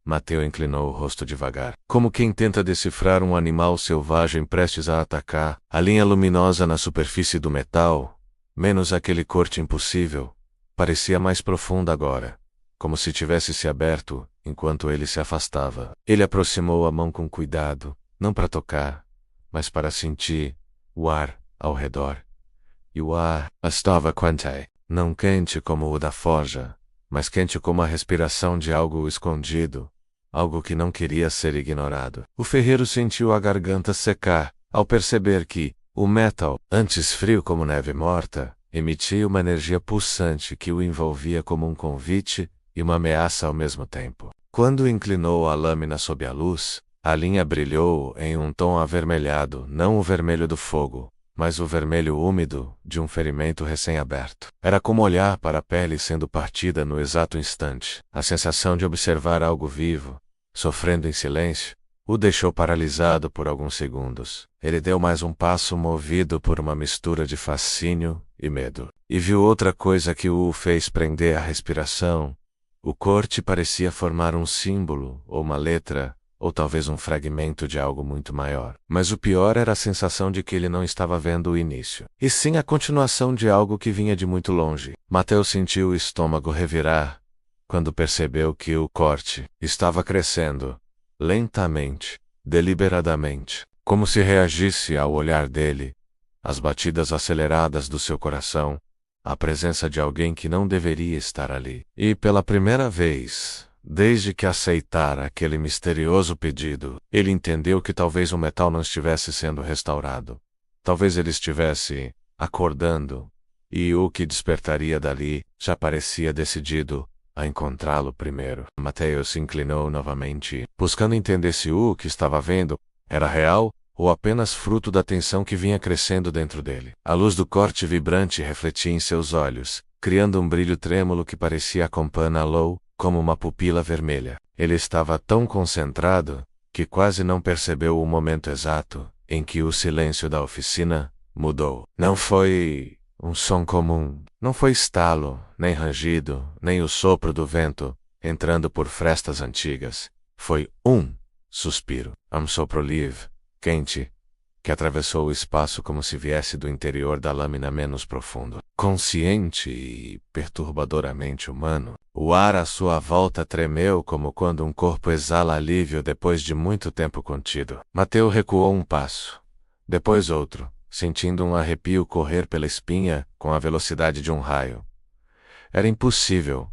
Mateu inclinou o rosto devagar, como quem tenta decifrar um animal selvagem prestes a atacar. A linha luminosa na superfície do metal, menos aquele corte impossível, parecia mais profunda agora, como se tivesse se aberto enquanto ele se afastava. Ele aproximou a mão com cuidado, não para tocar, mas para sentir o ar ao redor. E o ar estava quente, não quente como o da forja, mas quente como a respiração de algo escondido, algo que não queria ser ignorado. O ferreiro sentiu a garganta secar, ao perceber que o metal, antes frio como neve morta, emitia uma energia pulsante que o envolvia como um convite e uma ameaça ao mesmo tempo. Quando inclinou a lâmina sob a luz, a linha brilhou em um tom avermelhado, não o vermelho do fogo, mas o vermelho úmido de um ferimento recém-aberto. Era como olhar para a pele sendo partida no exato instante. A sensação de observar algo vivo, sofrendo em silêncio, o deixou paralisado por alguns segundos. Ele deu mais um passo movido por uma mistura de fascínio e medo. E viu outra coisa que o fez prender a respiração, O corte parecia formar um símbolo, ou uma letra, ou talvez um fragmento de algo muito maior. Mas o pior era a sensação de que ele não estava vendo o início, e sim a continuação de algo que vinha de muito longe. Mateus sentiu o estômago revirar quando percebeu que o corte estava crescendo, lentamente, deliberadamente, como se reagisse ao olhar dele, às batidas aceleradas do seu coração, à presença de alguém que não deveria estar ali. E pela primeira vez, desde que aceitara aquele misterioso pedido, ele entendeu que talvez o metal não estivesse sendo restaurado. Talvez ele estivesse acordando, e o que despertaria dali já parecia decidido a encontrá-lo primeiro. Mateus se inclinou novamente, buscando entender se o que estava vendo era real ou apenas fruto da tensão que vinha crescendo dentro dele. A luz do corte vibrante refletia em seus olhos, criando um brilho trêmulo que parecia acompanhá-lo como uma pupila vermelha. Ele estava tão concentrado que quase não percebeu o momento exato em que o silêncio da oficina mudou. Não foi um som comum, não foi estalo, nem rangido, nem o sopro do vento entrando por frestas antigas. Foi um suspiro, um sopro livre, quente, que atravessou o espaço como se viesse do interior da lâmina menos profundo. Consciente e perturbadoramente humano, o ar à sua volta tremeu como quando um corpo exala alívio depois de muito tempo contido. Mateus recuou um passo, depois outro, sentindo um arrepio correr pela espinha com a velocidade de um raio. Era impossível,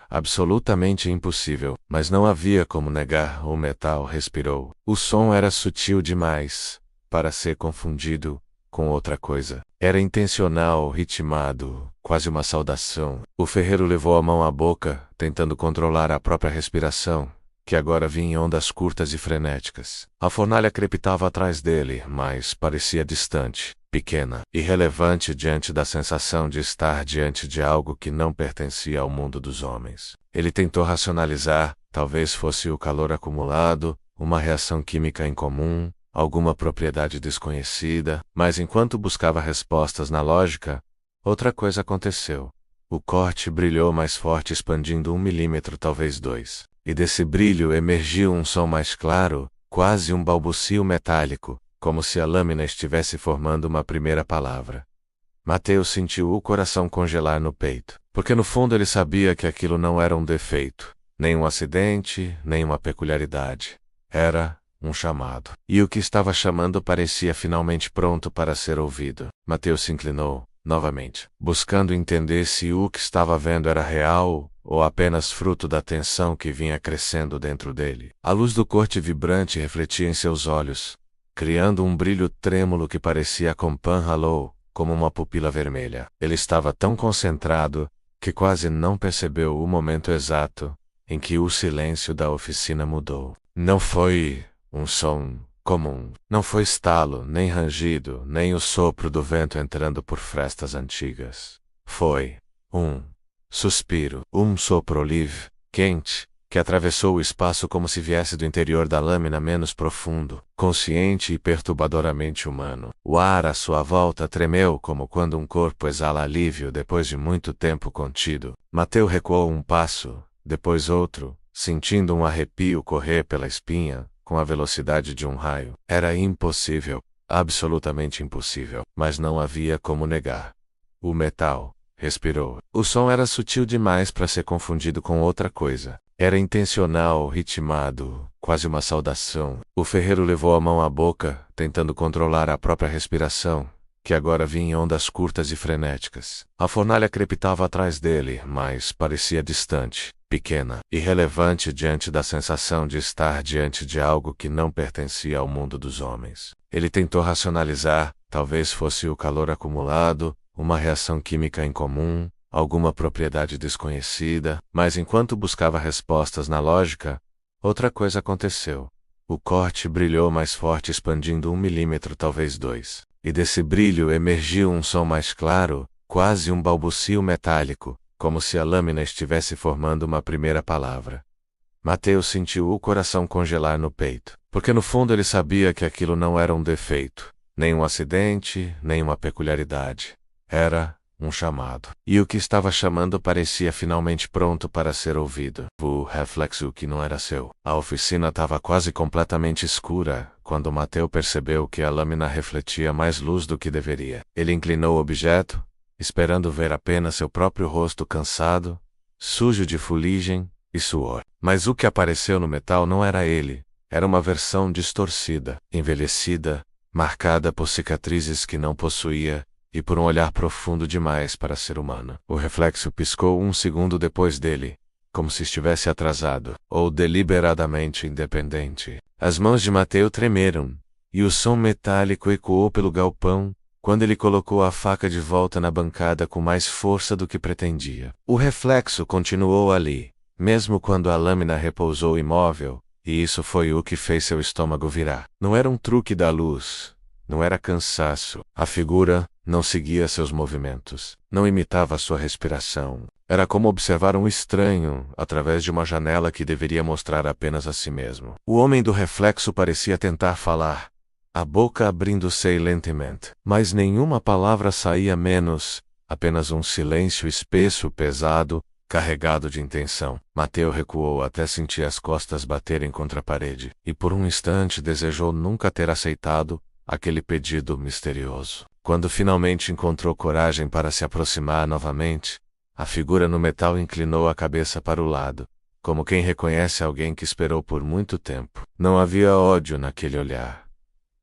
absolutamente impossível, mas não havia como negar. O metal respirou. O som era sutil demais para ser confundido com outra coisa. Era intencional, ritmado, quase uma saudação. O ferreiro levou a mão à boca, tentando controlar a própria respiração, que agora vinha em ondas curtas e frenéticas. A fornalha crepitava atrás dele, mas parecia distante, pequena, irrelevante diante da sensação de estar diante de algo que não pertencia ao mundo dos homens. Ele tentou racionalizar, talvez fosse o calor acumulado, uma reação química incomum, alguma propriedade desconhecida, mas enquanto buscava respostas na lógica, outra coisa aconteceu. O corte brilhou mais forte, expandindo 1 milímetro, talvez 2. E desse brilho emergiu um som mais claro, quase um balbucio metálico, como se a lâmina estivesse formando uma primeira palavra. Mateus sentiu o coração congelar no peito, porque no fundo ele sabia que aquilo não era um defeito, nem um acidente, nem uma peculiaridade. Era um chamado. E o que estava chamando parecia finalmente pronto para ser ouvido. Mateus se inclinou, novamente, buscando entender se o que estava vendo era real ou apenas fruto da tensão que vinha crescendo dentro dele. A luz do corte vibrante refletia em seus olhos, criando um brilho trêmulo que parecia acompanhá-lo como uma pupila vermelha. Ele estava tão concentrado que quase não percebeu o momento exato em que o silêncio da oficina mudou. Não foi um som comum. Não foi estalo, nem rangido, nem o sopro do vento entrando por frestas antigas. Foi um suspiro, um sopro livre, quente, que atravessou o espaço como se viesse do interior da lâmina menos profundo, consciente e perturbadoramente humano. O ar à sua volta tremeu como quando um corpo exala alívio depois de muito tempo contido. Mateus recuou um passo, depois outro, sentindo um arrepio correr pela espinha, com a velocidade de um raio. Era impossível, absolutamente impossível, mas não havia como negar. O metal respirou. O som era sutil demais para ser confundido com outra coisa. Era intencional, ritmado, quase uma saudação. O ferreiro levou a mão à boca, tentando controlar a própria respiração, que agora vinha em ondas curtas e frenéticas. A fornalha crepitava atrás dele, mas parecia distante, pequena, irrelevante diante da sensação de estar diante de algo que não pertencia ao mundo dos homens. Ele tentou racionalizar, talvez fosse o calor acumulado, uma reação química incomum, alguma propriedade desconhecida, mas enquanto buscava respostas na lógica, outra coisa aconteceu. O corte brilhou mais forte, expandindo 1 milímetro, talvez 2. E desse brilho emergiu um som mais claro, quase um balbucio metálico, como se a lâmina estivesse formando uma primeira palavra. Mateus sentiu o coração congelar no peito, porque no fundo ele sabia que aquilo não era um defeito, nem um acidente, nem uma peculiaridade. Era um chamado. E o que estava chamando parecia finalmente pronto para ser ouvido. O reflexo que não era seu. A oficina estava quase completamente escura, quando Mateu percebeu que a lâmina refletia mais luz do que deveria. Ele inclinou o objeto, esperando ver apenas seu próprio rosto cansado, sujo de fuligem e suor. Mas o que apareceu no metal não era ele. Era uma versão distorcida, envelhecida, marcada por cicatrizes que não possuía, e por um olhar profundo demais para ser humano. O reflexo piscou um segundo depois dele, como se estivesse atrasado, ou deliberadamente independente. As mãos de Mateu tremeram, e o som metálico ecoou pelo galpão, quando ele colocou a faca de volta na bancada com mais força do que pretendia. O reflexo continuou ali, mesmo quando a lâmina repousou imóvel, e isso foi o que fez seu estômago virar. Não era um truque da luz, não era cansaço. A figura não seguia seus movimentos, não imitava sua respiração. Era como observar um estranho através de uma janela que deveria mostrar apenas a si mesmo. O homem do reflexo parecia tentar falar, a boca abrindo-se lentamente, mas nenhuma palavra saía menos, apenas um silêncio espesso, pesado, carregado de intenção. Mateu recuou até sentir as costas baterem contra a parede, e por um instante desejou nunca ter aceitado aquele pedido misterioso. Quando finalmente encontrou coragem para se aproximar novamente, a figura no metal inclinou a cabeça para o lado, como quem reconhece alguém que esperou por muito tempo. Não havia ódio naquele olhar,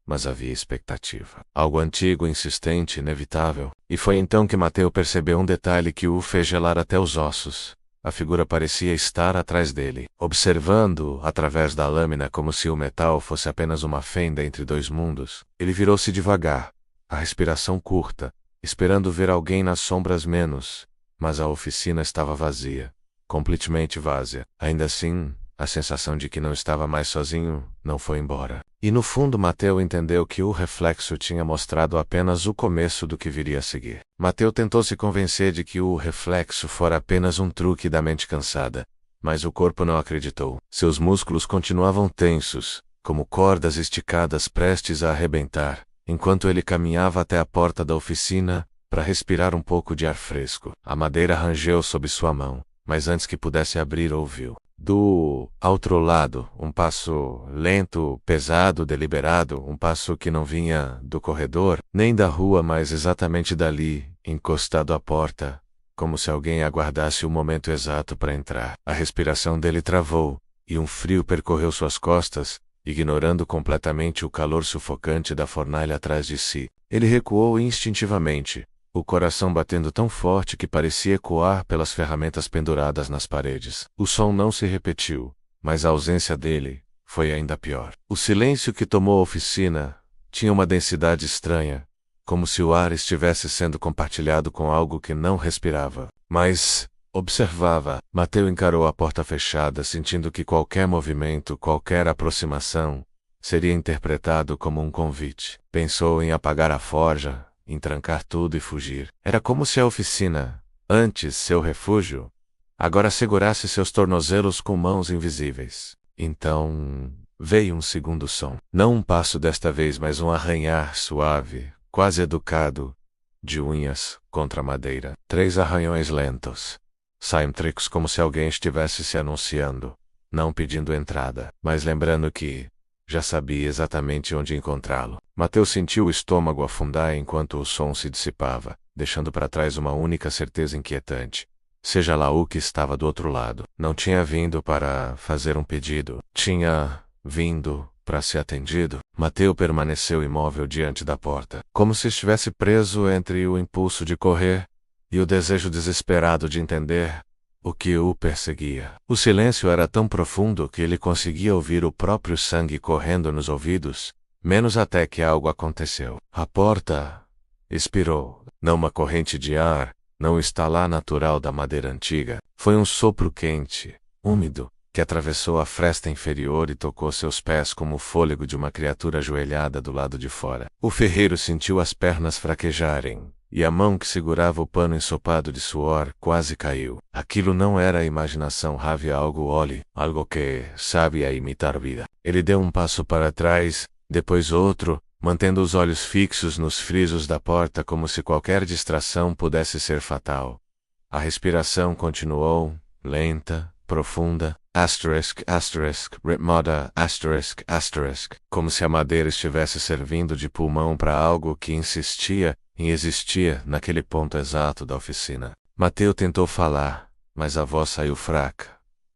mas havia expectativa. Algo antigo, insistente, inevitável. E foi então que Mateu percebeu um detalhe que o fez gelar até os ossos. A figura parecia estar atrás dele, observando-o através da lâmina como se o metal fosse apenas uma fenda entre dois mundos. Ele virou-se devagar, a respiração curta, esperando ver alguém nas sombras menos, mas a oficina estava vazia, completamente vazia. Ainda assim, a sensação de que não estava mais sozinho não foi embora. E no fundo Mateu entendeu que o reflexo tinha mostrado apenas o começo do que viria a seguir. Mateu tentou se convencer de que o reflexo fora apenas um truque da mente cansada, mas o corpo não acreditou. Seus músculos continuavam tensos, como cordas esticadas prestes a arrebentar, enquanto ele caminhava até a porta da oficina para respirar um pouco de ar fresco. A madeira rangeu sob sua mão, mas antes que pudesse abrir ouviu. Do outro lado, um passo lento, pesado, deliberado, um passo que não vinha do corredor, nem da rua, mas exatamente dali, encostado à porta, como se alguém aguardasse o momento exato para entrar. A respiração dele travou, e um frio percorreu suas costas, ignorando completamente o calor sufocante da fornalha atrás de si. Ele recuou instintivamente, o coração batendo tão forte que parecia ecoar pelas ferramentas penduradas nas paredes. O som não se repetiu, mas a ausência dele foi ainda pior. O silêncio que tomou a oficina tinha uma densidade estranha, como se o ar estivesse sendo compartilhado com algo que não respirava, mas observava. Mateu encarou a porta fechada, sentindo que qualquer movimento, qualquer aproximação, seria interpretado como um convite. Pensou em apagar a forja, em trancar tudo e fugir. Era como se a oficina, antes seu refúgio, agora segurasse seus tornozelos com mãos invisíveis. Então, veio um segundo som. Não um passo desta vez, mas um arranhar suave, quase educado, de unhas contra a madeira. 3 arranhões lentos, símmetricos, como se alguém estivesse se anunciando, não pedindo entrada, mas lembrando que já sabia exatamente onde encontrá-lo. Mateu sentiu o estômago afundar enquanto o som se dissipava, deixando para trás uma única certeza inquietante. Seja lá o que estava do outro lado, não tinha vindo para fazer um pedido. Tinha vindo para ser atendido. Mateu permaneceu imóvel diante da porta, como se estivesse preso entre o impulso de correr e o desejo desesperado de entender o que o perseguia. O silêncio era tão profundo que ele conseguia ouvir o próprio sangue correndo nos ouvidos, menos até que algo aconteceu. A porta expirou. Não uma corrente de ar, não o estalar natural da madeira antiga. Foi um sopro quente, úmido, que atravessou a fresta inferior e tocou seus pés como o fôlego de uma criatura ajoelhada do lado de fora. O ferreiro sentiu as pernas fraquejarem, e a mão que segurava o pano ensopado de suor quase caiu. Aquilo não era a imaginação, havia algo algo que sabia imitar vida. Ele deu um passo para trás, depois outro, mantendo os olhos fixos nos frisos da porta como se qualquer distração pudesse ser fatal. A respiração continuou, lenta, profunda, ritmada, como se a madeira estivesse servindo de pulmão para algo que insistia em existir naquele ponto exato da oficina. Mateu tentou falar, mas a voz saiu fraca,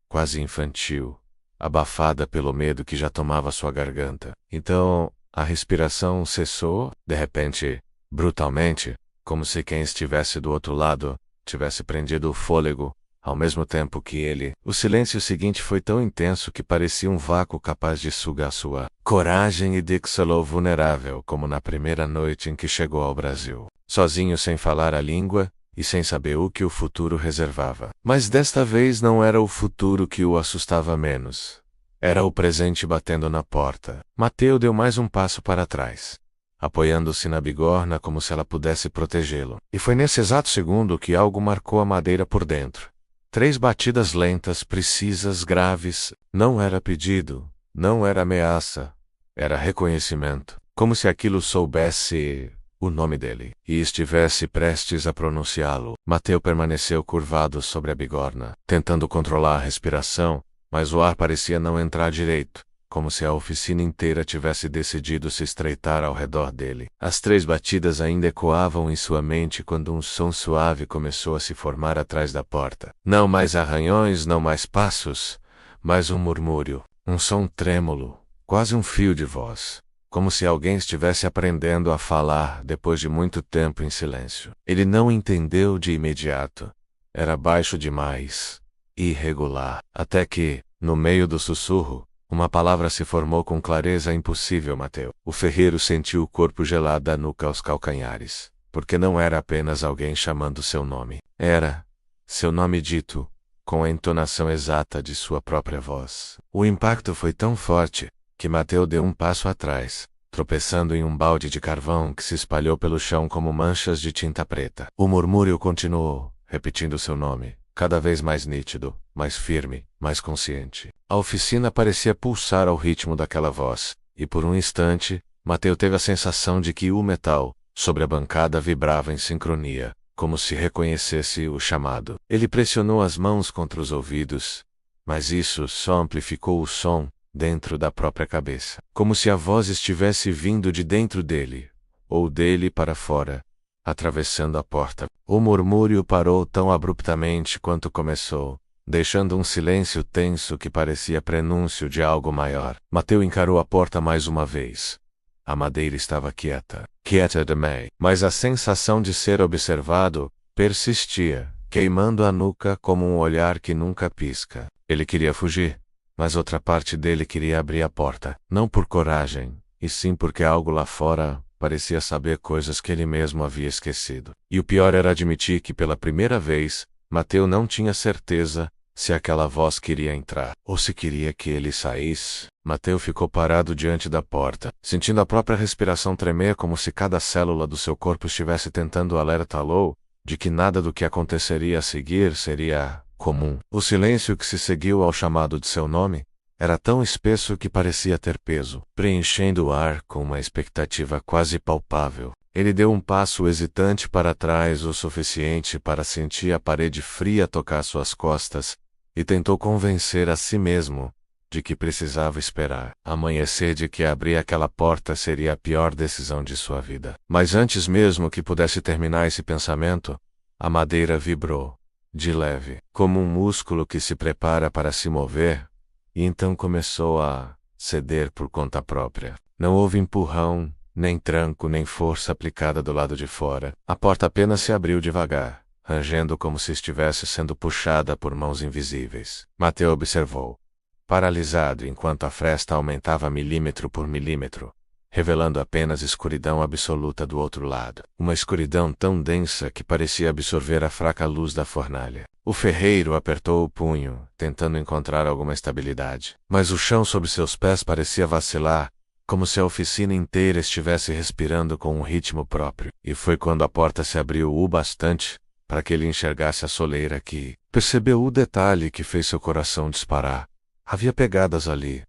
quase infantil, abafada pelo medo que já tomava sua garganta. Então, a respiração cessou, de repente, brutalmente, como se quem estivesse do outro lado tivesse prendido o fôlego, ao mesmo tempo que ele. O silêncio seguinte foi tão intenso que parecia um vácuo capaz de sugar sua coragem e deixá-lo vulnerável como na primeira noite em que chegou ao Brasil. Sozinho, sem falar a língua, e sem saber o que o futuro reservava. Mas desta vez não era o futuro que o assustava menos. Era o presente batendo na porta. Mateu deu mais um passo para trás, apoiando-se na bigorna como se ela pudesse protegê-lo. E foi nesse exato segundo que algo marcou a madeira por dentro. 3 batidas lentas, precisas, graves. Não era pedido, não era ameaça, era reconhecimento. Como se aquilo soubesse o nome dele e estivesse prestes a pronunciá-lo. Mateu permaneceu curvado sobre a bigorna, tentando controlar a respiração, mas o ar parecia não entrar direito, como se a oficina inteira tivesse decidido se estreitar ao redor dele. As 3 batidas ainda ecoavam em sua mente quando um som suave começou a se formar atrás da porta. Não mais arranhões, não mais passos, mas um murmúrio, um som trêmulo, quase um fio de voz, como se alguém estivesse aprendendo a falar depois de muito tempo em silêncio. Ele não entendeu de imediato. Era baixo demais, irregular, até que, no meio do sussurro, uma palavra se formou com clareza impossível. Mateu. O ferreiro sentiu o corpo gelado da nuca aos calcanhares, porque não era apenas alguém chamando seu nome. Era seu nome dito, com a entonação exata de sua própria voz. O impacto foi tão forte que Mateu deu um passo atrás, tropeçando em um balde de carvão que se espalhou pelo chão como manchas de tinta preta. O murmúrio continuou, repetindo seu nome, cada vez mais nítido, mais firme, mais consciente. A oficina parecia pulsar ao ritmo daquela voz, e por um instante, Mateu teve a sensação de que o metal, sobre a bancada, vibrava em sincronia, como se reconhecesse o chamado. Ele pressionou as mãos contra os ouvidos, mas isso só amplificou o som dentro da própria cabeça, como se a voz estivesse vindo de dentro dele, ou dele para fora, atravessando a porta. O murmúrio parou tão abruptamente quanto começou, deixando um silêncio tenso que parecia prenúncio de algo maior. Mateu encarou a porta mais uma vez. A madeira estava quieta, quieta demais, mas a sensação de ser observado persistia, queimando a nuca como um olhar que nunca pisca. Ele queria fugir, mas outra parte dele queria abrir a porta, não por coragem, e sim porque algo lá fora parecia saber coisas que ele mesmo havia esquecido. E o pior era admitir que pela primeira vez, Mateu não tinha certeza se aquela voz queria entrar, ou se queria que ele saísse. Mateu ficou parado diante da porta, sentindo a própria respiração tremer como se cada célula do seu corpo estivesse tentando alertá-lo de que nada do que aconteceria a seguir seria comum. O silêncio que se seguiu ao chamado de seu nome era tão espesso que parecia ter peso, preenchendo o ar com uma expectativa quase palpável. Ele deu um passo hesitante para trás o suficiente para sentir a parede fria tocar suas costas, e tentou convencer a si mesmo de que precisava esperar amanhecer, de que abrir aquela porta seria a pior decisão de sua vida. Mas antes mesmo que pudesse terminar esse pensamento, a madeira vibrou, de leve, como um músculo que se prepara para se mover, e então começou a ceder por conta própria. Não houve empurrão, nem tranco, nem força aplicada do lado de fora. A porta apenas se abriu devagar, rangendo como se estivesse sendo puxada por mãos invisíveis. Mateu observou, paralisado enquanto a fresta aumentava milímetro por milímetro, revelando apenas escuridão absoluta do outro lado. Uma escuridão tão densa que parecia absorver a fraca luz da fornalha. O ferreiro apertou o punho, tentando encontrar alguma estabilidade. Mas o chão sob seus pés parecia vacilar, como se a oficina inteira estivesse respirando com um ritmo próprio. E foi quando a porta se abriu o bastante para que ele enxergasse a soleira que percebeu o detalhe que fez seu coração disparar. Havia pegadas ali.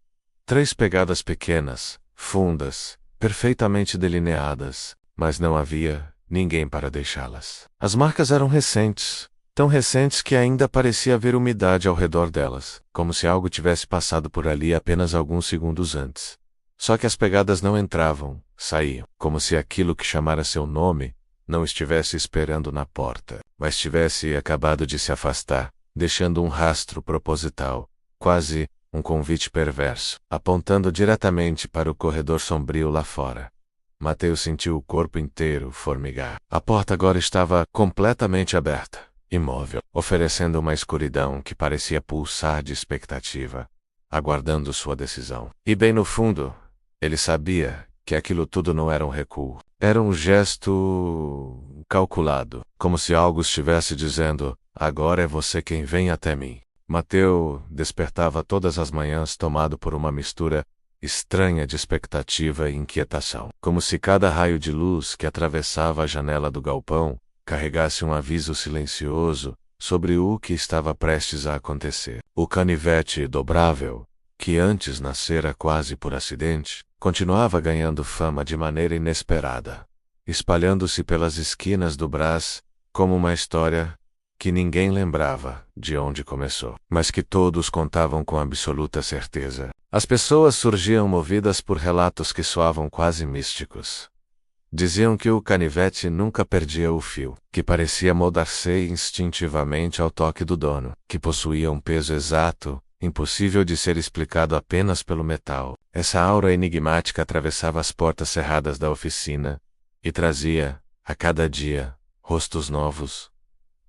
3 pegadas pequenas, fundas, perfeitamente delineadas, mas não havia ninguém para deixá-las. As marcas eram recentes, tão recentes que ainda parecia haver umidade ao redor delas, como se algo tivesse passado por ali apenas alguns segundos antes. Só que as pegadas não entravam, saíam, como se aquilo que chamara seu nome não estivesse esperando na porta, mas tivesse acabado de se afastar, deixando um rastro proposital, quase um convite perverso, apontando diretamente para o corredor sombrio lá fora. Mateus sentiu o corpo inteiro formigar. A porta agora estava completamente aberta, imóvel, oferecendo uma escuridão que parecia pulsar de expectativa, aguardando sua decisão. E bem no fundo, ele sabia que aquilo tudo não era um recuo. Era um gesto calculado, como se algo estivesse dizendo: agora é você quem vem até mim. Mateus despertava todas as manhãs tomado por uma mistura estranha de expectativa e inquietação, como se cada raio de luz que atravessava a janela do galpão carregasse um aviso silencioso sobre o que estava prestes a acontecer. O canivete dobrável, que antes nascera quase por acidente, continuava ganhando fama de maneira inesperada, espalhando-se pelas esquinas do Brás como uma história que ninguém lembrava de onde começou, mas que todos contavam com absoluta certeza. As pessoas surgiam movidas por relatos que soavam quase místicos. Diziam que o canivete nunca perdia o fio, que parecia moldar-se instintivamente ao toque do dono, que possuía um peso exato, impossível de ser explicado apenas pelo metal. Essa aura enigmática atravessava as portas cerradas da oficina e trazia, a cada dia, rostos novos,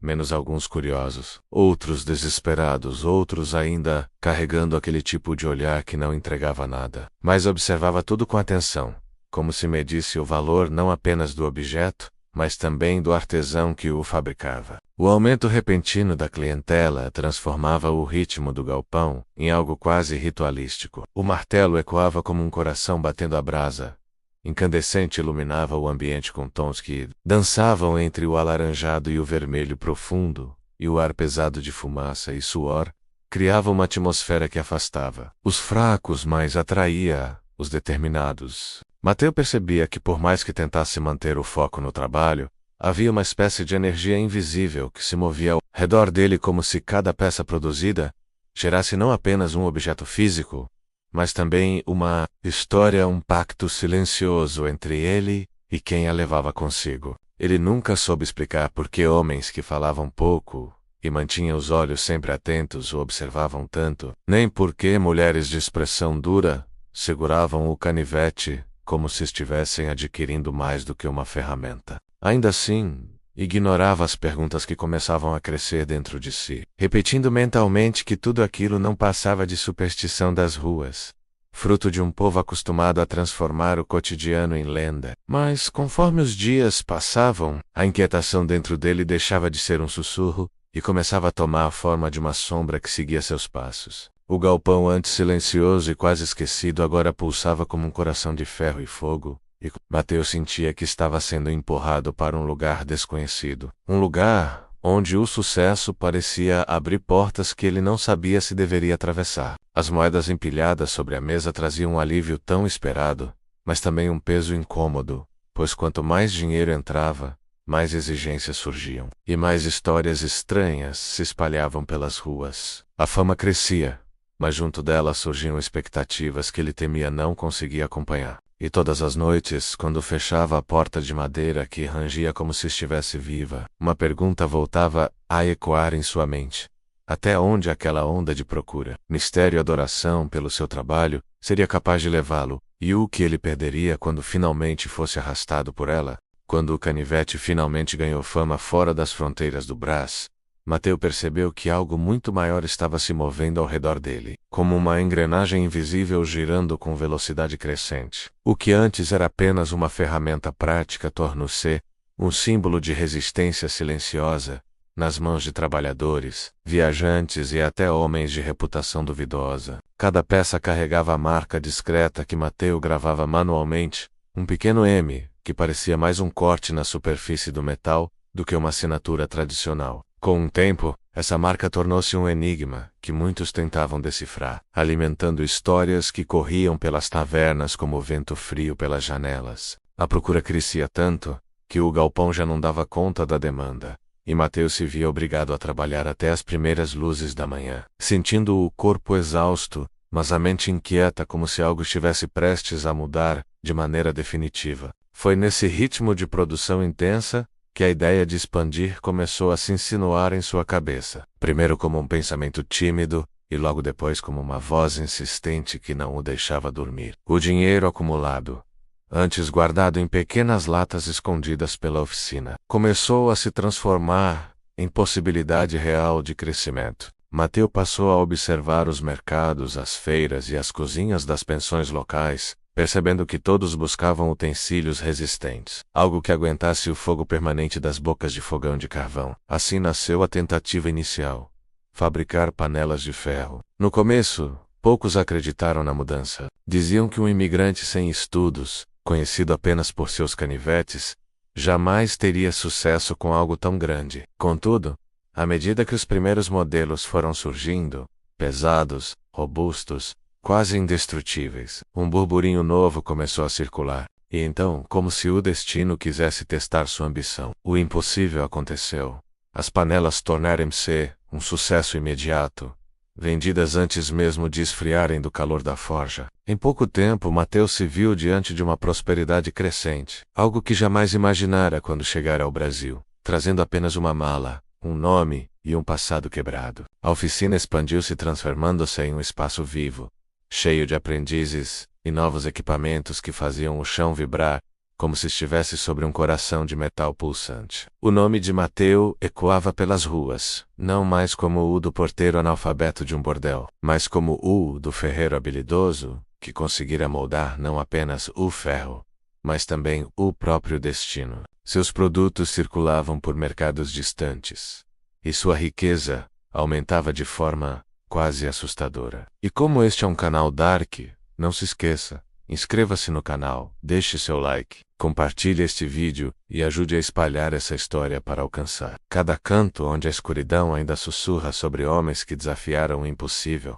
menos alguns curiosos, outros desesperados, outros ainda carregando aquele tipo de olhar que não entregava nada, mas observava tudo com atenção, como se medisse o valor não apenas do objeto, mas também do artesão que o fabricava. O aumento repentino da clientela transformava o ritmo do galpão em algo quase ritualístico. O martelo ecoava como um coração batendo a brasa. Incandescente iluminava o ambiente com tons que dançavam entre o alaranjado e o vermelho profundo, e o ar pesado de fumaça e suor criava uma atmosfera que afastava os fracos, mas atraía os determinados. Mateus percebia que, por mais que tentasse manter o foco no trabalho, havia uma espécie de energia invisível que se movia ao redor dele, como se cada peça produzida gerasse não apenas um objeto físico, mas também uma história, um pacto silencioso entre ele e quem a levava consigo. Ele nunca soube explicar por que homens que falavam pouco e mantinham os olhos sempre atentos o observavam tanto, nem por que mulheres de expressão dura seguravam o canivete como se estivessem adquirindo mais do que uma ferramenta. Ainda assim, ignorava as perguntas que começavam a crescer dentro de si, repetindo mentalmente que tudo aquilo não passava de superstição das ruas, fruto de um povo acostumado a transformar o cotidiano em lenda. Mas, conforme os dias passavam, a inquietação dentro dele deixava de ser um sussurro e começava a tomar a forma de uma sombra que seguia seus passos. O galpão, antes silencioso e quase esquecido, agora pulsava como um coração de ferro e fogo, e Mateus sentia que estava sendo empurrado para um lugar desconhecido. Um lugar onde o sucesso parecia abrir portas que ele não sabia se deveria atravessar. As moedas empilhadas sobre a mesa traziam um alívio tão esperado, mas também um peso incômodo, pois quanto mais dinheiro entrava, mais exigências surgiam, e mais histórias estranhas se espalhavam pelas ruas. A fama crescia, mas junto dela surgiam expectativas que ele temia não conseguir acompanhar. E todas as noites, quando fechava a porta de madeira que rangia como se estivesse viva, uma pergunta voltava a ecoar em sua mente. Até onde aquela onda de procura, mistério e adoração pelo seu trabalho seria capaz de levá-lo, e o que ele perderia quando finalmente fosse arrastado por ela? Quando o canivete finalmente ganhou fama fora das fronteiras do Brás, Mateus percebeu que algo muito maior estava se movendo ao redor dele, como uma engrenagem invisível girando com velocidade crescente. O que antes era apenas uma ferramenta prática tornou-se um símbolo de resistência silenciosa nas mãos de trabalhadores, viajantes e até homens de reputação duvidosa. Cada peça carregava a marca discreta que Mateus gravava manualmente, um pequeno M, que parecia mais um corte na superfície do metal, do que uma assinatura tradicional. Com o tempo, essa marca tornou-se um enigma que muitos tentavam decifrar, alimentando histórias que corriam pelas tavernas como o vento frio pelas janelas. A procura crescia tanto que o galpão já não dava conta da demanda, e Mateus se via obrigado a trabalhar até as primeiras luzes da manhã, sentindo o corpo exausto, mas a mente inquieta como se algo estivesse prestes a mudar de maneira definitiva. Foi nesse ritmo de produção intensa que a ideia de expandir começou a se insinuar em sua cabeça, primeiro como um pensamento tímido e logo depois como uma voz insistente que não o deixava dormir. O dinheiro acumulado, antes guardado em pequenas latas escondidas pela oficina, começou a se transformar em possibilidade real de crescimento. Mateus passou a observar os mercados, as feiras e as cozinhas das pensões locais, percebendo que todos buscavam utensílios resistentes, algo que aguentasse o fogo permanente das bocas de fogão de carvão. Assim nasceu a tentativa inicial: fabricar panelas de ferro. No começo, poucos acreditaram na mudança. Diziam que um imigrante sem estudos, conhecido apenas por seus canivetes, jamais teria sucesso com algo tão grande. Contudo, à medida que os primeiros modelos foram surgindo, pesados, robustos, quase indestrutíveis, um burburinho novo começou a circular. E então, como se o destino quisesse testar sua ambição, o impossível aconteceu. As panelas tornaram-se um sucesso imediato, vendidas antes mesmo de esfriarem do calor da forja. Em pouco tempo, Mateus se viu diante de uma prosperidade crescente, algo que jamais imaginara quando chegara ao Brasil, trazendo apenas uma mala, um nome e um passado quebrado. A oficina expandiu-se, transformando-se em um espaço vivo, cheio de aprendizes e novos equipamentos que faziam o chão vibrar, como se estivesse sobre um coração de metal pulsante. O nome de Mateus ecoava pelas ruas, não mais como o do porteiro analfabeto de um bordel, mas como o do ferreiro habilidoso, que conseguira moldar não apenas o ferro, mas também o próprio destino. Seus produtos circulavam por mercados distantes, e sua riqueza aumentava de forma quase assustadora. E como este é um canal Dark, não se esqueça, inscreva-se no canal, deixe seu like, compartilhe este vídeo e ajude a espalhar essa história para alcançar cada canto onde a escuridão ainda sussurra sobre homens que desafiaram o impossível.